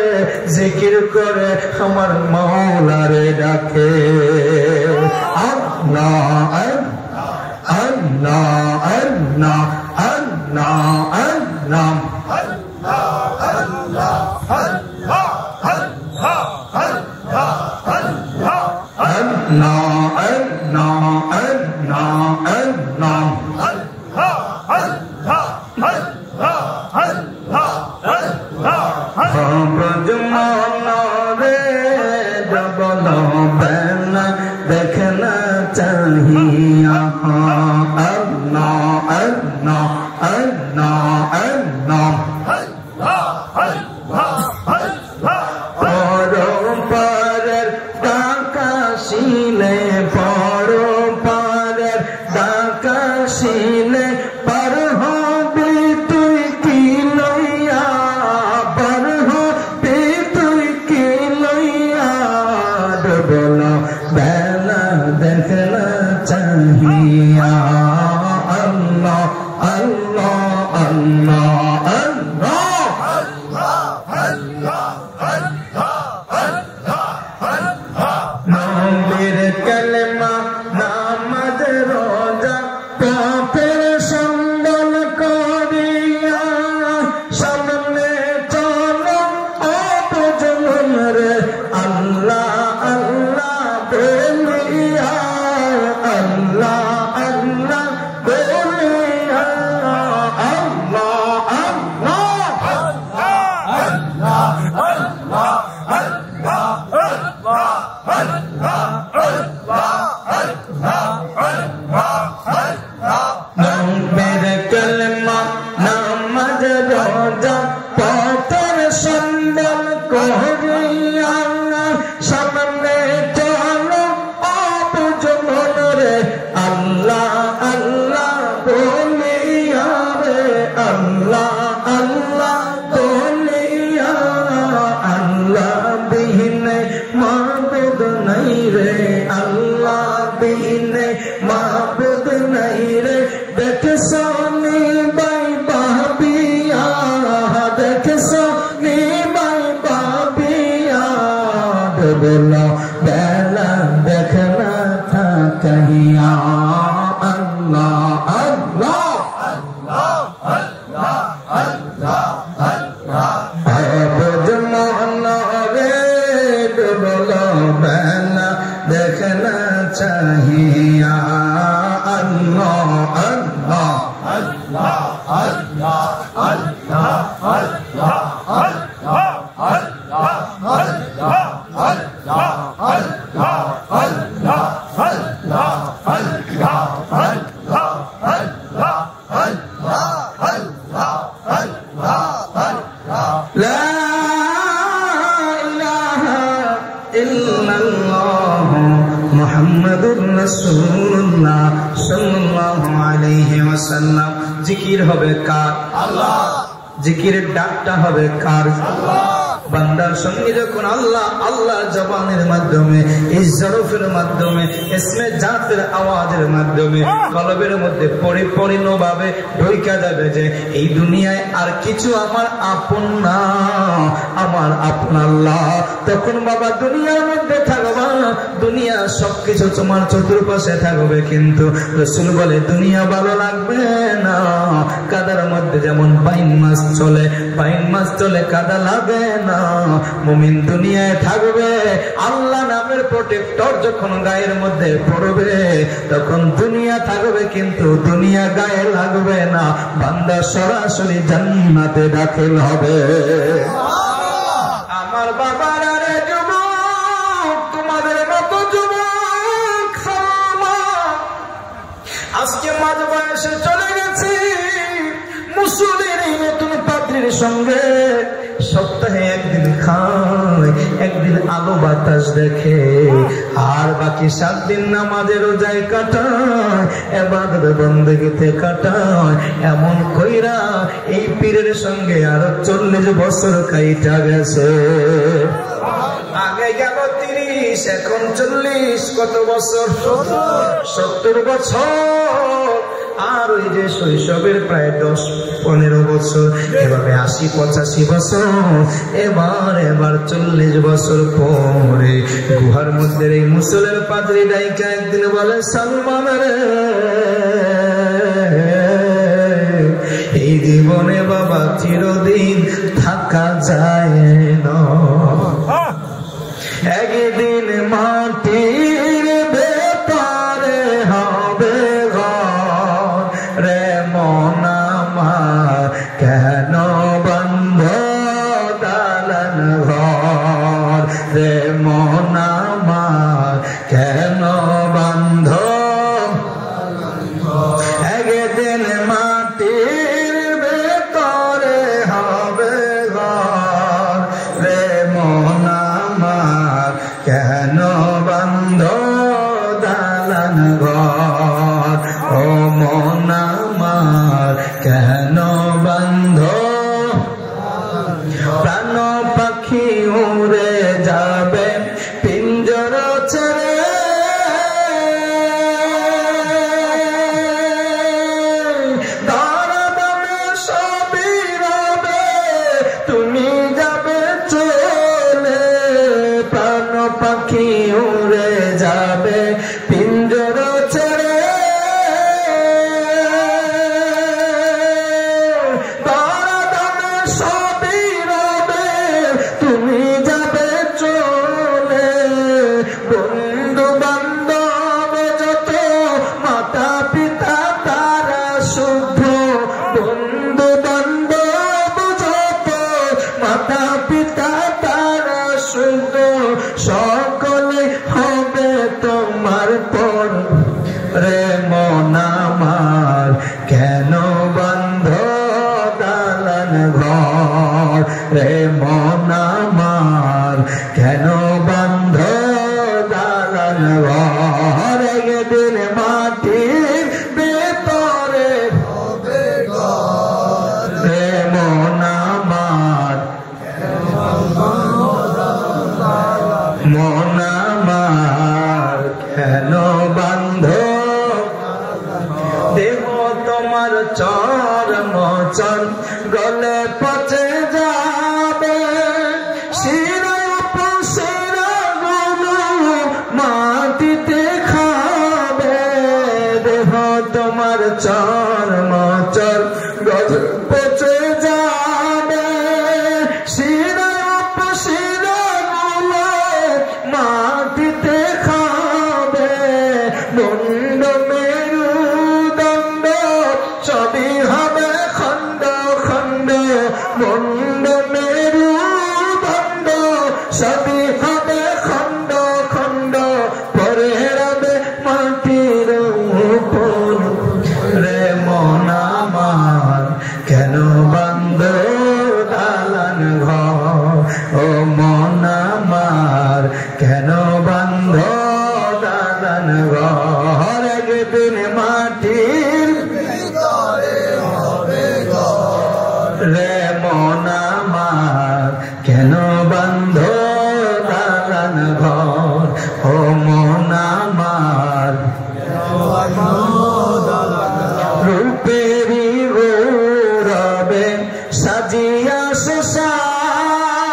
জিকির করে আমার মাওলারে ডাকে। আল্লাহ আল্লাহ আল্লাহ আল্লাহ আল্লাহ देखना चाहिए अल्लाह अल्लाह अल्लाह अल्लाह পরপারের ডাকাশিলে পরপারের ডাকাশিলে পার হবি তুই কি লইয়া, পার হবি তুই কি লইয়া। বল বেলা দেখনা চাহিয়া আল্লাহ আল্লাহ আল্লাহ নবীর কালেমা নামাজ রোজা পাপের সম্বল করিয়া সামনে চলো অপজনম রে আল্লাহ আল্লাহ বলিয়া আল্লাহ আল্লাহ বলিয়া আল্লাহ নবীর কালেমা নামাজ রোজা পাপের সম্বল করিয়া সামনে চলো অপজনম রে আল্লাহ আল্লাহ বলিয়া রে আল্লাহ আল্লাহ বলিয়া। আল্লাহ বিহীনে মাবুদ নাই রে আল্লাহ বিহীনে মাবুদ নাই রে। দেখছো নি বাই বাবিয়া দেখছো নি বাই বাবিয়া। বলো বেলা দেখনা থা কহিয়া আল্লাহ আল্লাহ বেলা দেখনা চাহিয়া আল্লাহ আল্লাহ আল্লাহ আল্লাহ আল্লাহ আল্লাহ আল্লাহ আল্লাহ আল্লাহ আল্লাহ আল্লাহ আল্লাহ আল্লাহ আল্লাহ আল্লাহ আল্লাহ আল্লাহ আল্লাহ আল্লাহ লা ইলাহা ইল্লাল্লাহ মুহাম্মাদুর রাসূলুল্লাহ সাল্লাল্লাহু আলাইহি ওয়াসাল্লাম। জিকির হবে কার? আল্লাহ। জিকিরের ডাকটা হবে কার? আল্লাহ। বান্দার সঙ্গে যখন আল্লাহ আল্লাহ জবানের মাধ্যমে ইজ্জরফের মাধ্যমে ইসমে জাতের আওয়াজের মাধ্যমে কলবের মধ্যে পরিপূর্ণভাবে ঢুকে যাবে যে এই দুনিয়ায় আর কিছু আমার আপন না, আমার আপন আল্লাহ। তখন বাবা দুনিয়ার মধ্যে থাকবা, দুনিয়া সবকিছু তোমার চতুর্পাশে থাকবে, কিন্তু রাসূল বলে দুনিয়া ভালো লাগবে না। কাদার মধ্যে যেমন বাইন মাছ চলে, বাইন মাছ চলে কাদা লাগে না। মুমিন দুনিয়ায় থাকবে, আল্লাহ নামের প্রোটেক্টর যখন গায়ের মধ্যে পড়বে তখন দুনিয়া থাকবে, কিন্তু দুনিয়া গায়ে লাগবে না। বান্দা সরাসরি জান্নাতে দাখিল হবে। আমার বাবারা রে যুবক, তোমাদের মতো যুবক আজকে মাঝ বয়সে চলে গেছি, সঙ্গে সপ্তাহে একদিন খায়, একদিন আলো বাতাস দেখে, আর বাকি 7 দিন নামাজে রোজায় কাটায়, ইবাদত বন্দেগীতে কাটায়। এমন কইরা এই পীরের সঙ্গে আরো 40 বছর কাইটা গেছে। আগে গেল 30, এখন 40, কত বছর? 70 বছর। আর ওই যে শৈশবের প্রায় 10-15 বছর, এভাবে 80-85 বছর, এবার 40 বছর পরে গুহার মধ্যে এই মুসলের পাদ্রী ডাইকা একদিন বলে, সালমান রে, এই জীবনে বাবা চিরদিন থাকা যায় না, একদিন মাটির ভেতরে হবে ঘর রে মন আমার, কেন বন্ধ দালান ঘর রে মন আমার, কেন বন্ধ, একদিন মাটির ভেতরে হবে ঘর রে মন আমার, কেন বন্ধ দালান ঘর, ও মন আমার কেন বন্ধ, প্রাণ পাখি উড়ে যাবে পিঞ্জর ছেড়ে, দাঁড়াবে সবই রবে তুমি যাবে চলে, প্রাণ পাখি উড়ে যাবে পিঞ্জর ছেড়ে, দাঁড়াবে সবই রবে তুমি যাবে চলে, বন্ধু বান্ধব যত মাতা পিতা তারা শুদ্ধ, বন্ধু বান্ধব যত মাতা পিতা তারা শুদ্ধ, সকলে হবে তোমার পর রে মন আমার, কেন বন্ধ দালান ঘর রে মন আমার, কেন বন্ধ দালান ঘর, একদিন মাটির ভেতরে হবে ঘর রে মন আমার, মন আমার কেন বন্ধ, দেহ তোমার চরম চল গলে পচে যাবে, শিরা উপশিরা গুলো মাটিতে খাবে, দেহ তোমার চরম চল গলে পচে যাবে, শিরা উপশিরা গুলো মাটিতে খাবে, মুন্ড মেরুদণ্ড সবই হবে খণ্ড খণ্ড, মুন্ড মেরুদণ্ড সবই হবে খণ্ড খণ্ড, পরে রবে মাটির উপর রে মন আমার, কেন বন্ধ দালান ঘর, ও মন আমার কেন বন্ধ দালান ঘর, একদিন মাটির ভিতরে হবে ঘর রে মন আমার, কেন বন্ধ দালান ঘর, ও মন আমার রূপেরি গৌরবে সাজিয়া সুসাদ,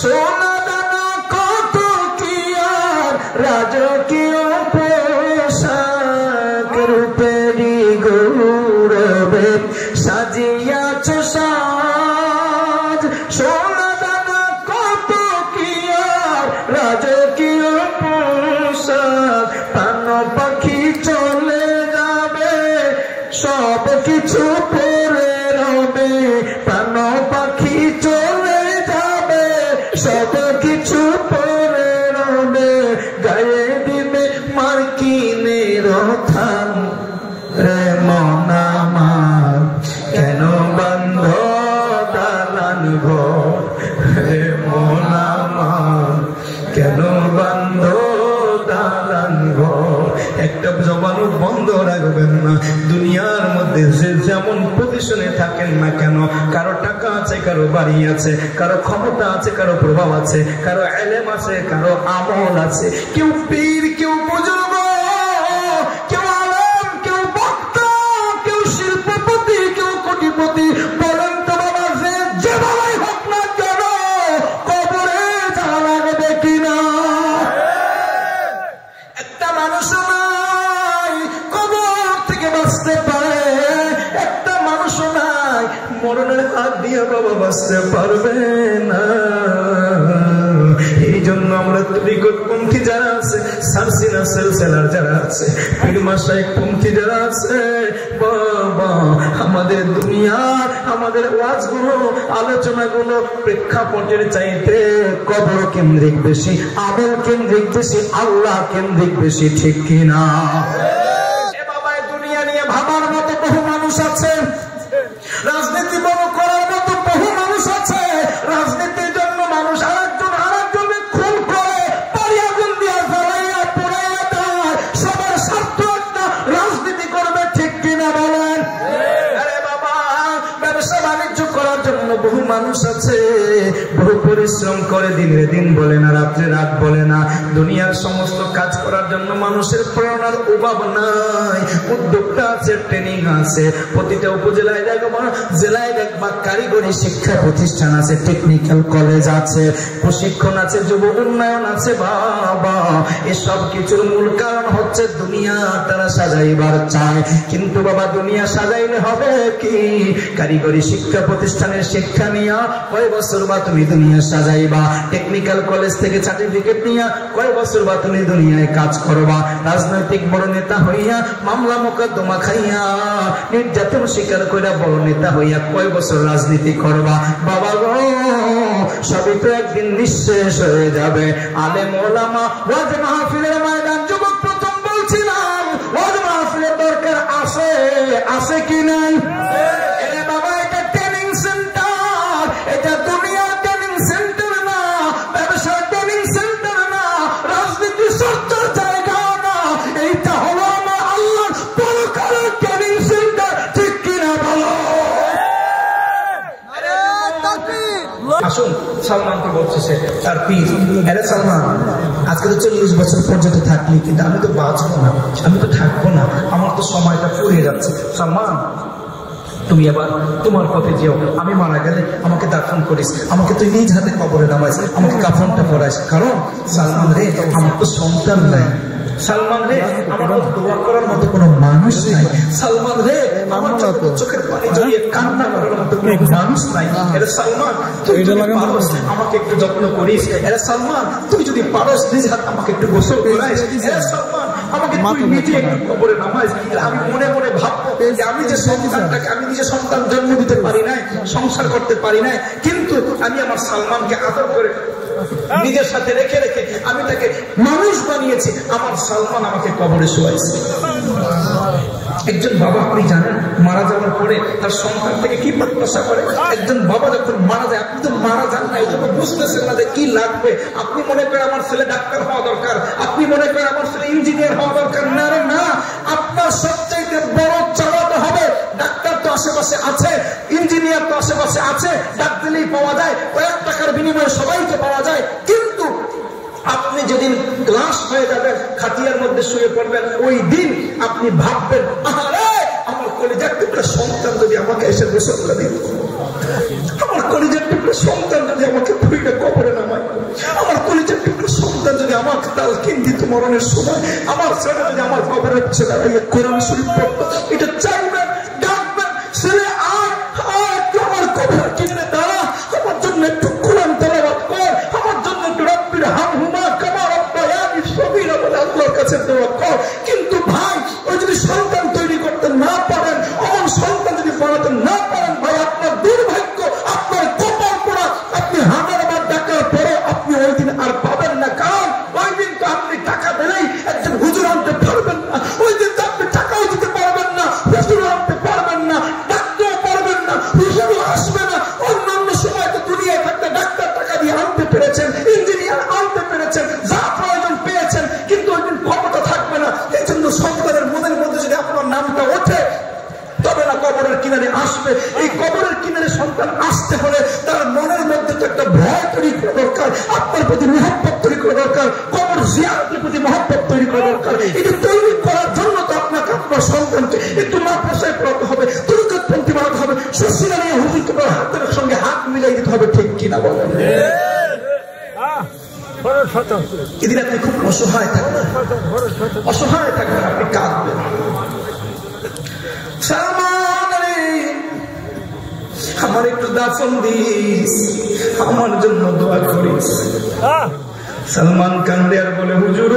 সোনা দানা কত কি আর রাজকীয় পোশাক, রূপেরি গৌরবে সাজিয়া সুসাদ, সোনা দানা কত কি আর রাজকীয় পোশাক, প্রাণ পাখি চলে যাবে সব কিছু পরে রবে, প্রাণ পাখি চলে যাবে সব কিছু পরে রবে, গায়ে দিবে মার্কিনের থান রে মন আমার, কেন বন্ধ পজিশনে থাকেন না কেন, কারো টাকা আছে, কারো বাড়ি আছে, কারো ক্ষমতা আছে, কারো প্রভাব আছে, কারো ইলম আছে, কারো আমল আছে, কেউ পীর, কেউ বুজুর্গ, কেউ আলেম, কেউ বক্তা, কেউ শিল্পপতি, কেউ কোটিপতি। বলেন তো বাবা, যে বাবাই হোক না কেন কবরে যাওয়া লাগবে কিনা? একটা মানুষ নাই কবর থেকে বাঁচতে পারে, একটা মানুষ নাই মরণের হাত দিয়ে বাবা বাঁচতে পারবে না। এই জন্য আমরা তরিকতপন্থী যারা আছে, সারসিনা সেলসেলার যারা আছে, পীর মাশায়েখ পন্থী যারা আছে, বাবা আমাদের দুনিয়ার আমাদের ওয়াজগুলো আলোচনাগুলো প্রেক্ষাপটের চাইতে কবর কেন্দ্রিক বেশি, আমল কেন্দ্রিক বেশি, আল্লাহ কেন্দ্রিক বেশি, ঠিক কিনা? এ বাবা, দুনিয়া নিয়ে ভাবার মতো বহু মানুষ আছে, রাজনীতি বড় করার মতো বহু মানুষ আছে, রাজনীতির জন্য মানুষ আরেকজন আরেকজনের খুন করে পারিয়াগুন দিয়া জ্বালাইয়া পোড়াইয়া দেয়, সবার স্বার্থ একটা রাজনীতি করবে, ঠিক কিনা বলেন? আরে বাবা, ব্যবসা বাণিজ্য করার জন্য বহু মানুষ আছে, বহু পরিশ্রম করে, দিনে দিন বলে না, রাত্রে রাত বলে না, দুনিয়ার সমস্ত কাজ করার জন্য মানুষের প্রেরণার অভাব নাই, উদ্যোক্তা আছে, ট্রেনিং আছে, প্রতিটা উপজেলায় দেখবা, জেলায় দেখবা কারিগরি শিক্ষা প্রতিষ্ঠান আছে, টেকনিক্যাল কলেজ আছে, প্রশিক্ষণ আছে, যুব উন্নয়ন আছে। বাবা, এসব কিছুর মূল কারণ হচ্ছে দুনিয়া তারা সাজাইবার চায়, কিন্তু বাবা দুনিয়া সাজাইলে হবে কি? কারিগরি শিক্ষা প্রতিষ্ঠানের শিক্ষা নিয়া কয় বছর বা তুমি দুনিয়া সাজাইবা? টেকনিক্যাল কলেজ থেকে সার্টিফিকেট নিয়া কয় বছর বা তুমি দুনিয়ায় কাজ করবা? রাজনৈতিক বড় নেতা হইয়া, মামলা মোকদ্দমা খাইয়া, নির্যাতন স্বীকার কইরা বড় নেতা হইয়া কয় বছর রাজনীতি করবা? বাবা গো, সবই তো একদিন নিঃশেষ হয়ে যাবে। আলেম ওলামা, ওয়াজ মাহফিলের ময়দান, যুবক প্রথম বলছিলাম, ওয়াজ মাহফিলের দরকার আছে, আছে কি নাই? এরে বাবা, এটা ট্রেনিং সেন্টার, এটা দুনিয়ার ট্রেনিং সেন্টার না, ব্যবসার ট্রেনিং সেন্টার না, রাজনীতি চর্চার জায়গা না, এইটা হলো আমার আল্লাহর পরকালের ট্রেনিং সেন্টার, ঠিক কিনা বলো? আসুন, সালমানকে বলছে তার পীর, আরে সালমান, আজকে তো 40 বছর পর্যন্ত থাকলি, কিন্তু আমি তো বাঁচবো না, আমি তো থাকবো না, আমার তো সময়টা ফুরিয়ে যাচ্ছে। সালমান, তুমি আবার তোমার পথে যেও, আমি মারা গেলে আমাকে দাফন করিস, আমাকে তুই নিজ হাতে কবরে নামাইস, আমাকে কাফনটা পরাইস, কারণ সালমান রে, আমার তো সন্তান নাই, সালমান রে, আমার দোয়া করার মতো কোনো মানুষ নাই, সালমান রে, আমার চোখের পানি জড়িয়ে কান্না করার মতো কোনো মানুষ নাই। এরে সালমান, তুই যদি পারস আমাকে একটু যত্ন করিস, এরে সালমান, তুই যদি পারস নিজ হাতে আমাকে একটু গোসল করাইস, এরে সালমান, আমাকে তুই নিজে একটু কবরে নামাইস। আমি মনে মনে ভাববো যে আমি যে সন্তানটাকে, আমি নিজে সন্তান জন্ম দিতে পারি নাই, সংসার করতে পারি নাই, কিন্তু আমি আমার সালমানকে আদর করে নিজের সাথে রেখে রেখে আমি তাকে মানুষ বানিয়েছি, আমার সালমান আমাকে কবরে শোয়াইছে। একজন বাবা, আপনি জানেন, মারা যাওয়ার পরে তার সন্তান থেকে কি প্রত্যাশা করে? একজন বাবা যখন মারা যায়, আপনি তো মারা যান না, এই জন্য বুঝতেছেন না যে কি লাগবে। আপনি মনে করেন আমার ছেলে ডাক্তার হওয়া দরকার, আপনি মনে করেন আমার ছেলে ইঞ্জিনিয়ার হওয়া দরকার, না রে না, আপনার সবচাইতে বড় চাওয়াটা হবে, ডাক্তার তো আশেপাশে আছে, ইঞ্জিনিয়ার তো আশেপাশে আছে, ডাক দিলেই পাওয়া যায়, কয়েক টাকার বিনিময়ে সবাই তো পাওয়া যায়, কিন্তু আপনি যেদিন ক্লাস হয়ে যাবেন, খাটিয়ার মধ্যে শুয়ে পড়বেন, ওই দিন আপনি ভাববেন, আরে আমার কলিজার টুকরা সন্তান যদি আমাকে এসে গোসল করে দিত, আমার কলিজার টুকরা সন্তান যদি আমাকে ফুইটা কবরে নামায়, আমার কলিজার টুকরা সন্তান যদি আমাকে তালকিন দিত মরণের সময়, আমার ছেলে যদি আমার কবরের ছেলে কোরআন শরীফ পড়তো, এটা চাইবেন, ডাকবেন, ছেলে আর আমার কবর কিনে দাঁড়া, আমার জন্য একটু কোরআন তেলাওয়াত কর, আমার জন্য একটু রব্বির হামহুমা কামা রাব্বায়ানি সগীরা বলে আল্লাহর কাছে দোয়া কর। কিন্তু ভাই, ওই যদি সন্তান তৈরি করতে না পারেন, অমন সন্তান যদি বানাতে না পারেন, ভাই আপনার দুর্ভাগ্য, আপনার কপাল পোড়া, আপনি হাজার বার ডাকার পরে আপনি ওই দিন আর পাবেন না, কারণ ওই দিন তো আপনি টাকা দিলেই একজন হুজুর আনতে পারবেন না, ওই দিন তো আপনি টাকাও দিতে পারবেন না, হুজুর আনতে পারবেন না, ডাকতেও পারবেন না, হুজুরও আসবে না। অন্যান্য সময় তো দুনিয়ায় থাকতে ডাক্তার টাকা দিয়ে আনতে পেরেছেন, ইঞ্জিনিয়ার আনতে পেরেছেন, যা প্রয়োজন পেয়েছেন, কিন্তু ওই দিন ক্ষমতা থাকবে না। এই জন্য সন্তানের মনের মধ্যে যদি আপনার নামটা ওঠে, তবে না কবরের কিনারে আসবে আসবে। এই কবরের কিনারে সন্তান আসতে হলে তার মনের মধ্যে তো একটা ভয় তৈরি করা দরকার, আপনার প্রতি মহব্বত তৈরি করা দরকার, কবর জিয়ারতের প্রতি মহব্বত তৈরি করা দরকার। এটা তৈরি করার জন্য তো আপনাকে আপনার সন্তানকে একটু মাদ্রাসায় পড়াতে হবে, তরিকতপন্থী বানাতে হবে, সুশীলা নিয়ে হুজুর তোমার হাতের সঙ্গে হাত মিলাই দিতে হবে, ঠিক কিনা বলেন? এদিন আপনি খুব অসহায় থাকবেন, অসহায় থাকবেন, আপনি কাঁদবেন। আমার একটু দাফন দিস, আমার জন্য দোয়া করিস। সালমান কান্দে আর বলে, হুজুর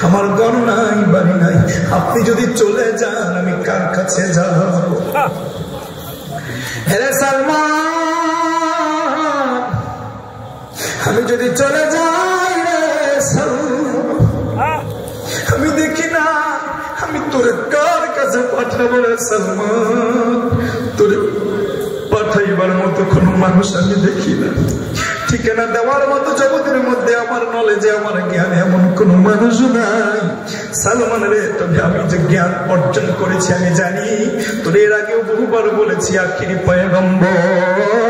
আমার ঘর নাই, বাড়ি নাই, আপনি যদি চলে যান আমি কার কাছে যাব? হেরে সালমান, আমি যদি চলে যাই রে সালমান, আমি দেখি না আমি তোর কার কাছে পাঠাবো রে সালমান? তোর পাঠাইবার মতো কোন মানুষ আমি দেখি না, ঠিকানা দেওয়ার মতো জগতের মধ্যে আমার নলেজে আমার জ্ঞানে এমন কোন মানুষ নাই। সালমান রে, তবে আমি যে জ্ঞান অর্জন করেছি আমি জানি, তোর এর আগেও বহুবার বলেছি, আখিরি পয়গম্বর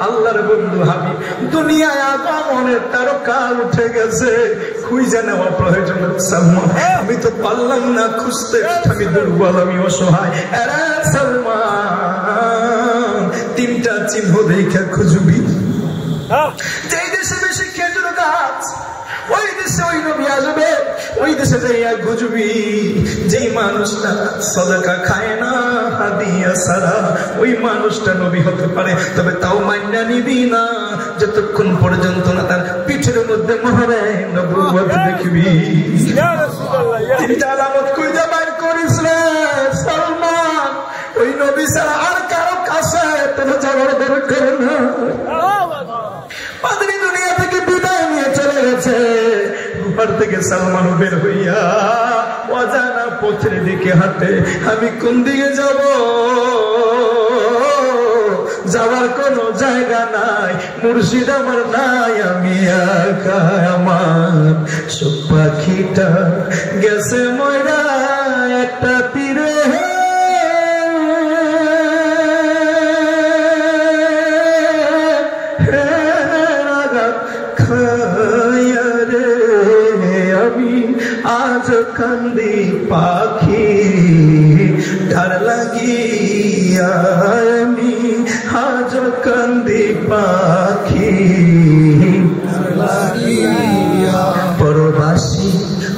আল্লাহর বন্ধু হাবিব, দুনিয়ায় আগমনের তারকা উঠে গেছে, খুঁজে নেওয়া প্রয়োজন। সালমান, আমি তো পারলাম না খুঁজতে, আমি দুর্বল, আমি অসহায়। এরা সালমান, তিনটা চিহ্ন দেখে খুঁজবি। যেই দেশে বেশি খেজুর গাছ, ওই দেশে ওই নবী আসবে, ওই দেশে যাইয়া খুঁজবি। যেই মানুষটা সাদাকা খায় না হাদিয়া ছাড়া, ওই মানুষটা নবী হতে পারে, তবে তাও মাইনা নিবি না যতক্ষণ পর্যন্ত না তার পিঠের মধ্যে মোহরে নবুয়ত দেখবি। তিনটা আলামত খুঁজে বাইর করিস রে সালমান, ওই নবী ছাড়া আর কারো কাছে তোর যাওয়ার দরকার না। পাদ্রী দুনিয়া থেকে বিদায় নিয়ে চলে গেছে, গুহার থেকে সালমান বের হইয়া অজানা পথের দিকে হাঁটে। আমি কোন দিকে যাব? যাওয়ার কোন জায়গা নাই, মুর্শিদ আমার নাই, আমি একা। আমার সব পাখিটা গেছে ময়রা একটা তীরে, আমি আজ কান্দি পাখি ডার লাগিয়া, আমি আজ কান্দি পাখি লাগিয়া। পরবাসী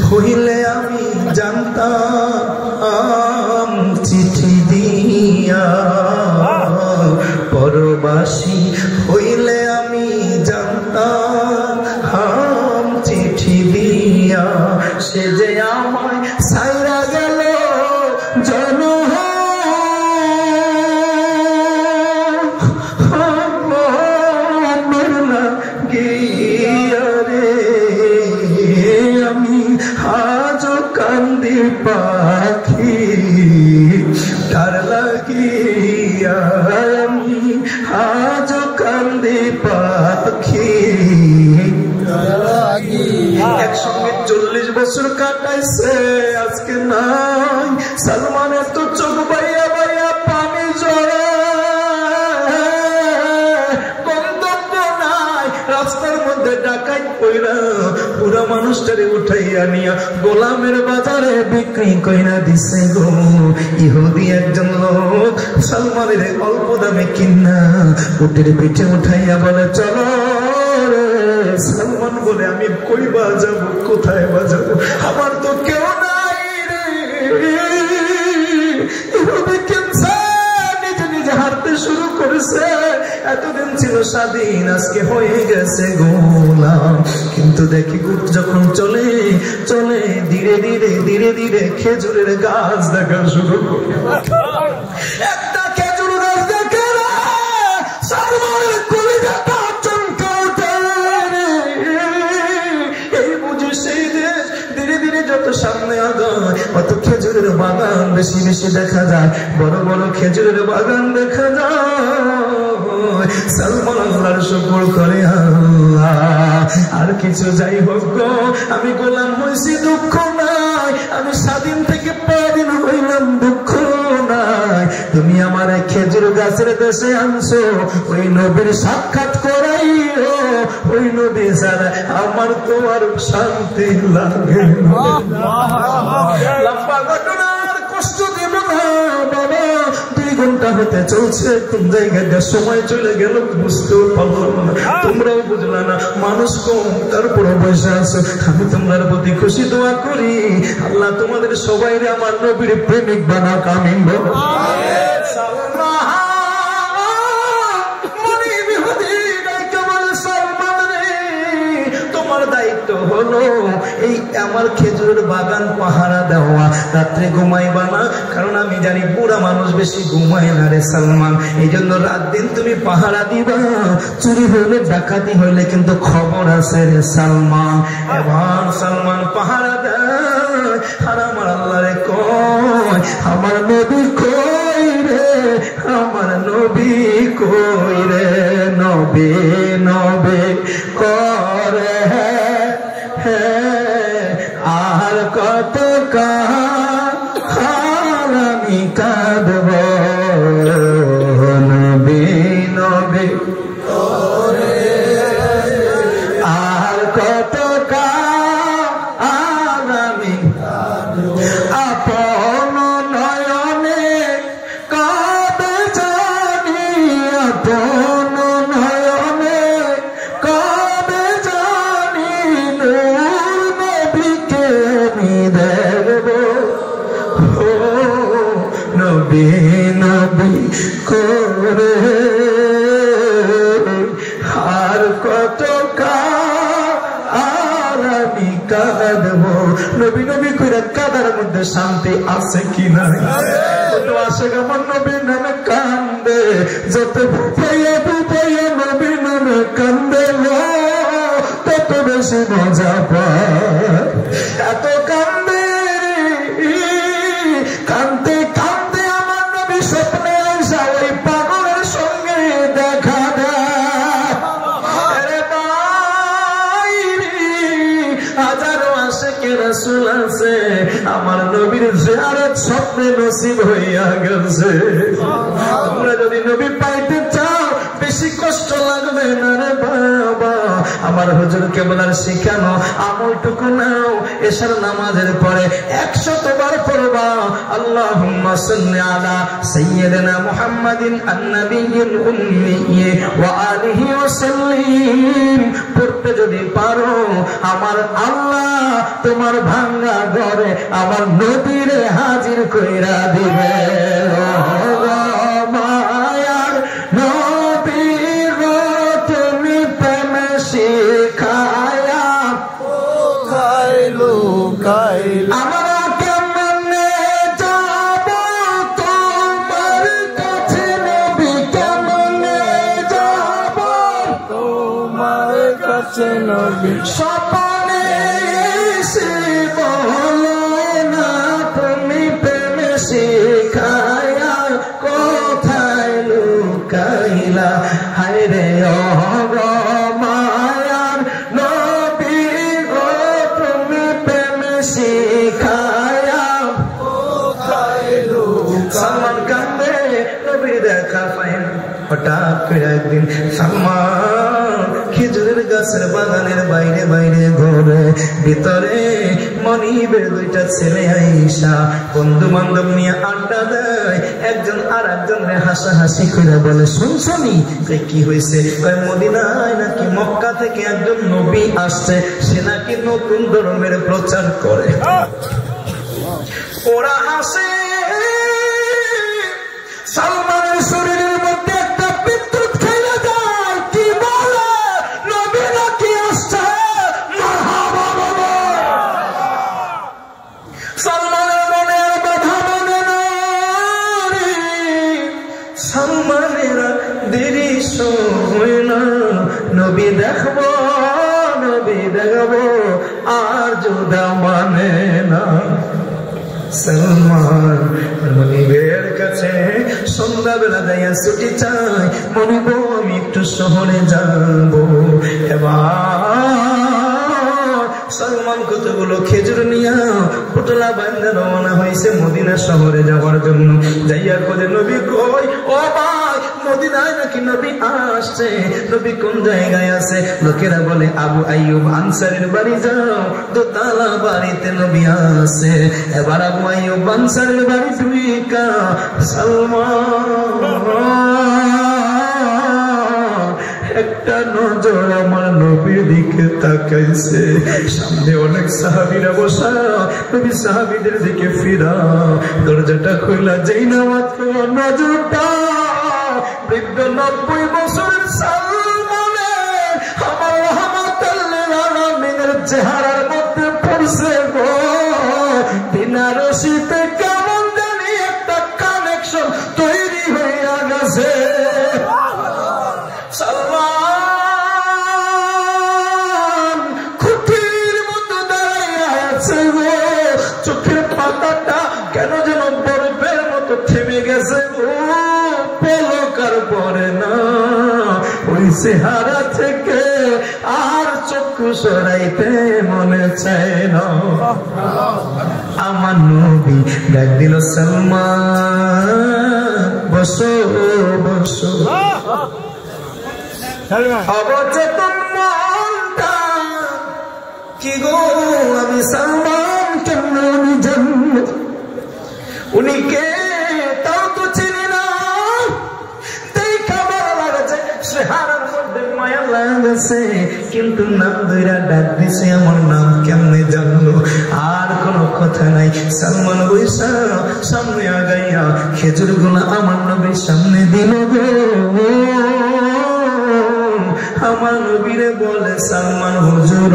হইলে আমি জানতাম চিঠি দিয়া, পরবাসী হইলে আমি জানতাম চিঠি দিয়া। সে যে আমায় ছাইরা গেল জন গিয়া রে, আমি আজ কান্দি পাখি তার লাগিয়া, আমি আজ কান্দি পাখি। একসঙ্গে 40 বছর কাটাইছে, আজকে নাই। সালমানের তো চোখ বাইয়া বাইয়া পানি ঝরে, গন্তব্য নাই, রাস্তার মধ্যে ডাকাই পইরা পুরা মানুষটারে উঠাইয়া নিয়া গোলামের বাজারে বিক্রি কইরা দিছে গো। ইহুদি একজন লোক সালমানের অল্প দামে কিনা উটের পিঠে উঠাইয়া বলে, চলো। সালমান বলে, আমি কই বা যাবো, কোথায় বা যাবো, আমার তো কেউ নাই রে। নিজে নিজে হাঁটতে শুরু করেছে, এতদিন ছিল স্বাধীন, আজকে হয়ে গেছে গোলাম। কিন্তু দেখি যখন চলে চলে ধীরে ধীরে ধীরে ধীরে খেজুরের গাছ দেখা শুরু করে। একটা খেজুর গাছ দেখে সালমানের কলিজাটা চমকে ওঠে। এই বুঝি সেই দেশ, ধীরে ধীরে যত সামনে আগায় অত খেজুরের বাগান বেশি বেশি দেখা যায়, বড় বড় খেজুরের বাগান দেখা যায়। সালমান আল্লাহর শুকর করে, আল্লাহ আর কিছু যাই হোক গো, আমি গোলাম হয়েছি, দুঃখ নাই, নাই, আমি স্বাধীন থেকে পদিন হইলাম, দুঃখ নাই। তুমি আমার খেজুর গাছের দেশে আনছো, ওই নবীর সাক্ষাৎ করাইও, ওই নবী ছাড়া আমার তোমার শান্তি লাগে। লম্বা ঘটনার কষ্ট দিব না বাবা, 2 ঘন্টা হতে চলছে, কোন জায়গাটা সময় চলে গেল বুঝতেও পারলাম না, তোমরাও বুঝলা না, মানুষ কম তারপরে বসে আছো। আমি তোমার প্রতি খুশি দোয়া করি, আল্লাহ তোমাদের সবাই আমার নবীর প্রেমিক বানাক, আমিন বলো। তোমার দায়িত্ব হলো এই আমার খেজুরের বাগান পাহারা দেওয়া, রাত্রে ঘুমাইবা না, কারণ আমি জানি বুড়া মানুষ বেশি ঘুমায় না রে সালমান, এই জন্য রাত দিন তুমি পাহারা দিবা। চুরি হইলে ডাকাতি হইলে কিন্তু খবর আছে রে সালমান। এবার সালমান পাহারা দেয়, আর আমার আল্লাহ রে কয়, আমার নবী কই রে, আমার নবী কই রে, নবী নবী করে আর কত কাল আমি কাঁদব, নবী নবী করে আর কত কাল আমি কাঁদব, আপন নয়নে কাঁদে জানি, আপন নয়নে কাঁদে জানি, নবীকে আমি দেখব, নবী নবী করে আর কত আর আমি কাঁদব। নবী নবী করে কাঁদার মধ্যে শান্তি আছে কি না? আসে আমার নবীর নামে কান্দে, যত বুপাইয়া বুপাইয়া নবীর নামে কান্দে, তত বেশি মজা পায়। এত কান্দে, কান্দতে কান্দতে আমার নবী স্বপ্নে আসা ওই পাগলের সঙ্গে দেখা দেয়। হাজারো আশিকে রাসূল আছে, আমার নবীর জিয়ারত স্বপ্নে নসিব হইয়া গেছে। তোমরা যদি নবী পাইতে চাও বেশি কষ্ট লাগবে না রে বাবা, আমার হুজুর কেবলার শিখানো আমলটুকু নাও, এশার নামাজের পরে 100 বার পড়বা আল্লাহুম্মা সাল্লি আলা সাইয়্যিদিনা মুহাম্মাদিন আন-নাবিয়্যিল উম্মি ওয়া আলিহি ওয়া সাল্লিম। পড়তে যদি পারো আমার আল্লাহ তোমার ভাঙা ঘরে আমার নবীরে হাজির কইরা দিবে। মায়ার নবী গো তুমি প্রেম শিখায়া খাইলো খাইলো, আমরা কেমনে যাব তোমার কাছে নবী, কেমনে যাব তোমার কাছে নবী, স্বপ্নে এসে বলো না তুমি প্রেম শিখায়া কোথায় লুকাইলা। হায় রে ও মায়ার নবী গো তুমি প্রেম শিখায়া কোথায় লুকাইলা। সালমান কান্দে নবী দেখা পায় না। হঠাৎ করে একদিন সালমান খেজুরের গাছের বাগানের বাইরে বাইরে ঘোরে, ভিতরে মনিবের 2টা ছেলে আইসা বন্ধু বান্ধব নিয়ে আড্ডা দেয়। একজন আর একজনের হাসাহাসি করে বলে, শুনছনি কি হয়েছে? মদিনায় নাকি মক্কা থেকে একজন নবী আসছে, সে নাকি নতুন ধর্মের প্রচার করে। ওরা হাসে। সালমানের শরীরের মধ্যে একটা বিদ্যুৎ খেলে যায়, কি বলে নবী নাকি আসছে, মারহাবা বলো। সালমানের মনে আর বাধা মনে নাই, সালমানের দেরি সময় না, নবী দেখবো নবী দেখবো, আর জুদা মানে না। সালমান মনিবের কাছে সন্ধ্যাবেলা যাইয়া ছুটি চাই, মনিব আমি একটু শহরে যাব। এবার সালমান কতগুলো খেজুর নিয়া পুতলা বান্ধা রওনা হয়েছে মদিনা শহরে যাওয়ার জন্য। যাইয়া খোঁজে নবী কই, ও ভাই মদিনায় নাকি নবী আসছে, নবী কোন জায়গায় আছে? লোকেরা বলে আবু আইয়ুব আনসারীর বাড়ি যাও, দোতলা বাড়িতে নবী আছে। এবার আবু আইয়ুব আনসারীর বাড়ি ঢুইকা সালমান একটা নজর আমার নবীর দিকে তাকাইছে। সামনে অনেক সাহাবীরা বসা, নবী সাহাবীদের দিকে ফিরা। দরজাটা খোলা, যেই না মাত্র নজরটা বৃদ্ধ 90 বছরের সালমানের আমার রহমাতুল লিল আলামিনের চেহারার মধ্যে পড়ছে গো। বিনা রশিতে কেমন জানি একটা কানেকশন তৈরি হইয়া গেছে। সালমান খুঁটির মতো দাঁড়াইয়া আছে গো, চোখের পাতাটা কেন যেন বরফের মতো থেমে গেছে গো, পলকার পরে না। ওই চেহারা থেকে আর চক্ষু সরাইতে মনে চায় না। আমার নবী ডাক দিল, সালমান বসো বসো। অবচেতন মনটা কি গো, আমি সালমান কেন আমি জানব উনি কে তাও তো চিনি না। দেখা ভালো লাগছে, চেহারার মধ্যে মায়া লাগছে, কিন্তু নাম ধইরা ডাক দিছে, আমার নাম কেমনে জানলো? আর কোনো কথা নাই। সালমান বৈশা সামনে আগাইয়া খেজুর গুলা আমার নবীর সামনে দিল গো। আমার নবীরে বলে, সালমান হুজুর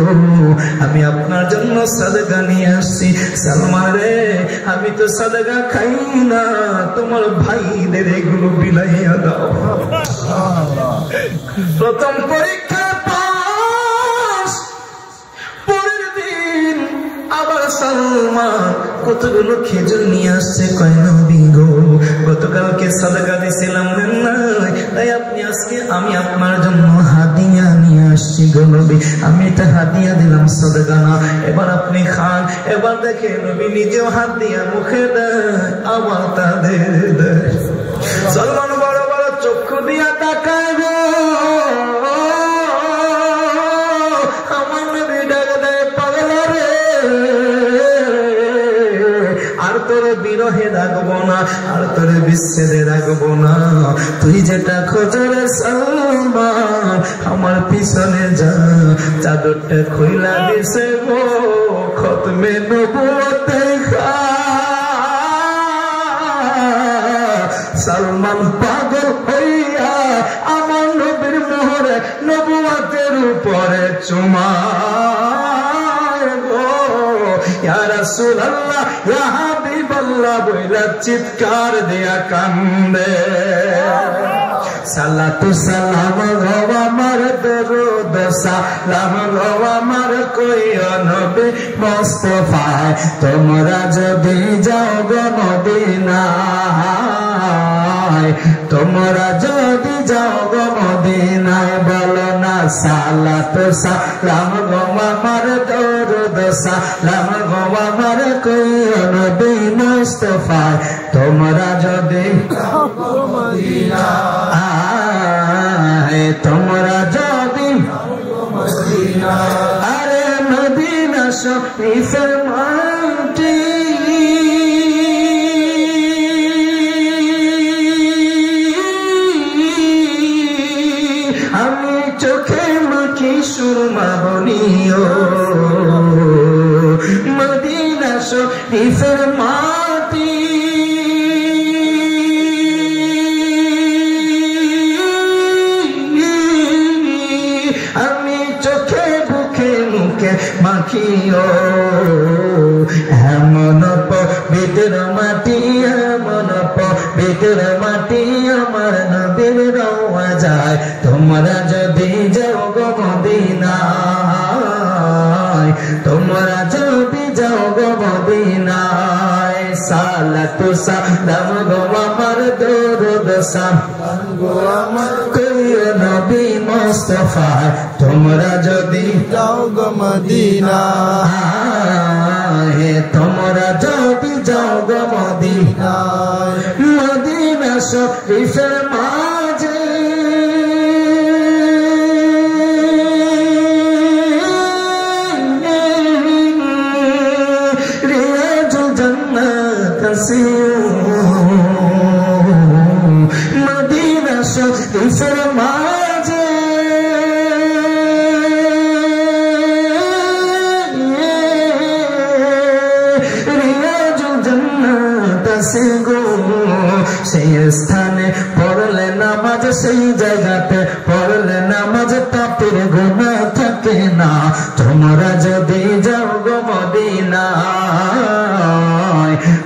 আমি আপনার জন্য সাদকা নিয়ে আসছি। সালমান রে আমি তো সাদকা খাই না, তোমার ভাইদের এগুলো বিলাইয়া দাও। প্রথম পরীক্ষা পাস, পরের দিন আবার সালমান কতগুলো খেজুর নিয়ে আসছে। কয় নবী গো, গতকালকে সাদকা দিছিলাম না, তাই আপনি আজকে আমি আপনার জন্য হাদিয়া নিয়ে আসছি গো নবী। আমি এটা হাদিয়া দিলাম, সাদকা না। এবার আপনি খান। এবার দেখে নবী নিজেও হাত দিয়া মুখে দেয়, আবার তাদের দেয়। সালমান বড় বড় চক্ষু দিয়া তাকায় গো। আমার নবী ডাক দেয়, পাগলা রে আর তোরে বিরহে রাখবো না, আর তোরে বিচ্ছেদে রাখবো না। তুই যেটা খোঁজরে সালমান, আমার পিছনে যা। চাদরটা খুইলা দিছে গো, খতমে নবুয়তে সালমান পাগল হইয়া আমার নবীর মোহরে নবুয়তের উপরে চুমা গো। ইয়া রাসূলুল্লাহ ইয়া হাবিবাল্লাহ বইলা চিৎকার দিয়া কান্দে। সালাতু সালাম গো আমার দরুদ সালাম গো আমার কইও নবী মুস্তাফা। তোমরা যদি যাও গো মদিনায়, তোমরা যদি যাও গো মদিনায়, বলো না সালাতু সালাম গো আমার দরুদ সালাম গো আমার কইও নবী মুস্তাফা। তোমরা যদি তোমরা যদি আরে মদিনা শরীফের মাটি আমি চোখে মুখে সুরমা বলিও, মদিনা শরীফের মাটি আমি চোখে বুকে মুখে মাখিও। এমন পবিত্র মাটি, এমন পবিত্র মাটি আমার নবীর রওয়া যায়। তোমরা যদি যাও গো মদিনায়, তোমরা যদি যাও গো মদিনায়, সালাতু সালাম গো আমার দরুদ দশা কইও নবী মুস্তাফা তোমরা যদি যাও গো মদিনা হে তোমরা যদি যাও গো মদিনা মদিনা শরীফের মাঝে রিয়াজুল জান্নাত আছে মদিনা শরীফের মাঝে সেই স্থানে পড়লে নামাজ সেই জায়গাতে পড়লে নামাজ পাপের গুনাহ থাকে না তোমরা যদি যাও গো মদিনায়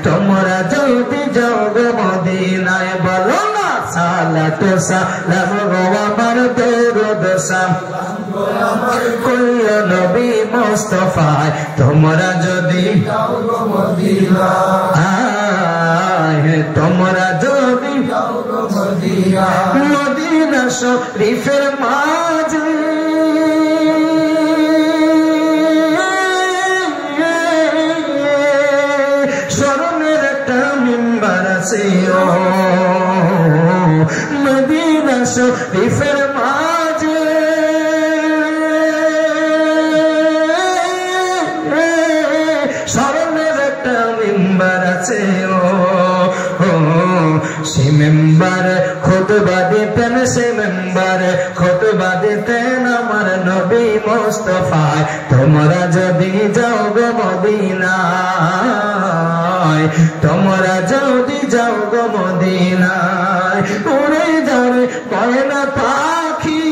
তোমরা যদি যাও গো মদিনায় বলো না সালাত সালাম গো আমার দরুদ সালাম কইও নবী মুস্তাফা তোমরা যদি যাও গো মদিনা তোমরা যদি যাও গো মদিনা মদিনা শরীফের মাঝে স্মরণের একটা মিম্বার আছে ও মদিনা শরীফের মাঝে স্মরণের একটা মিম্বার আছে ও সে মেম্বার খুতবা দিতেন সে মেম্বার খুতবা দিতেন আমার নবী মুস্তাফা তোমরা যদি যাও গো মদিনায় তোমরা যদি যাও গো মদিনায় উড়ে যাবে ময়না পাখি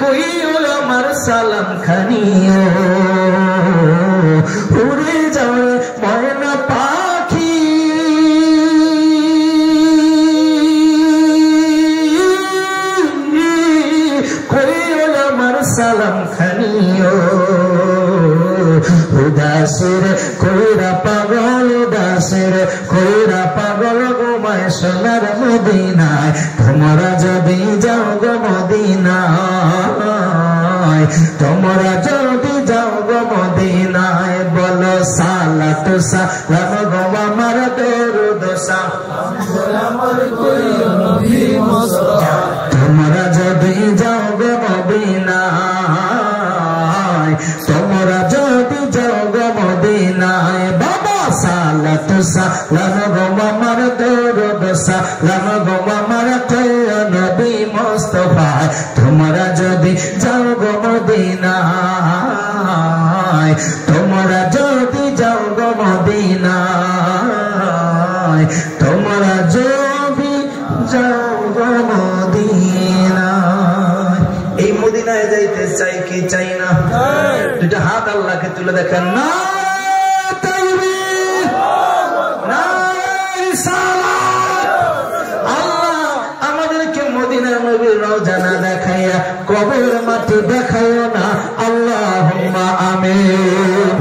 কইও আমার সালাম খানিও উড়ে যাবে ময়না পাখি কইও আমার সালাম খানিও উদাসের কইরা পাগল উদাসের কইরা পাগল ঘুমায় সোনার মদিনায় তোমরা যদি যাও গো মদিনায় তোমরা যদি যাও গো মদিনায় বলো সালাত সালাম গো আমার দরুদ সালাম কইও নবী মুস্তাফা তোমরা যদি যাও গো মদিনায় তোমরা যদি যাও গো মদিনায় বাবা সালাত সালাম গো আমার দরুদ সালাম গো আমার কইও নবী মুস্তাফা তোমরা যদি যাও গো মদিনায় তোমরা যদি যাও গো মদিনায় তোমরা যদি যাও গো মদিনায় এই মদিনায় যাইতে চাই কি চাই না দুইটা হাত আল্লাহকে তুলে দেখেন না তাকবীর নারে সালাত আল্লাহ আমাদেরকে মদিনার নবীর রওজা না দেখাইয়া কবরের মাটি দেখাইও না আল্লাহুম্মা আমিন।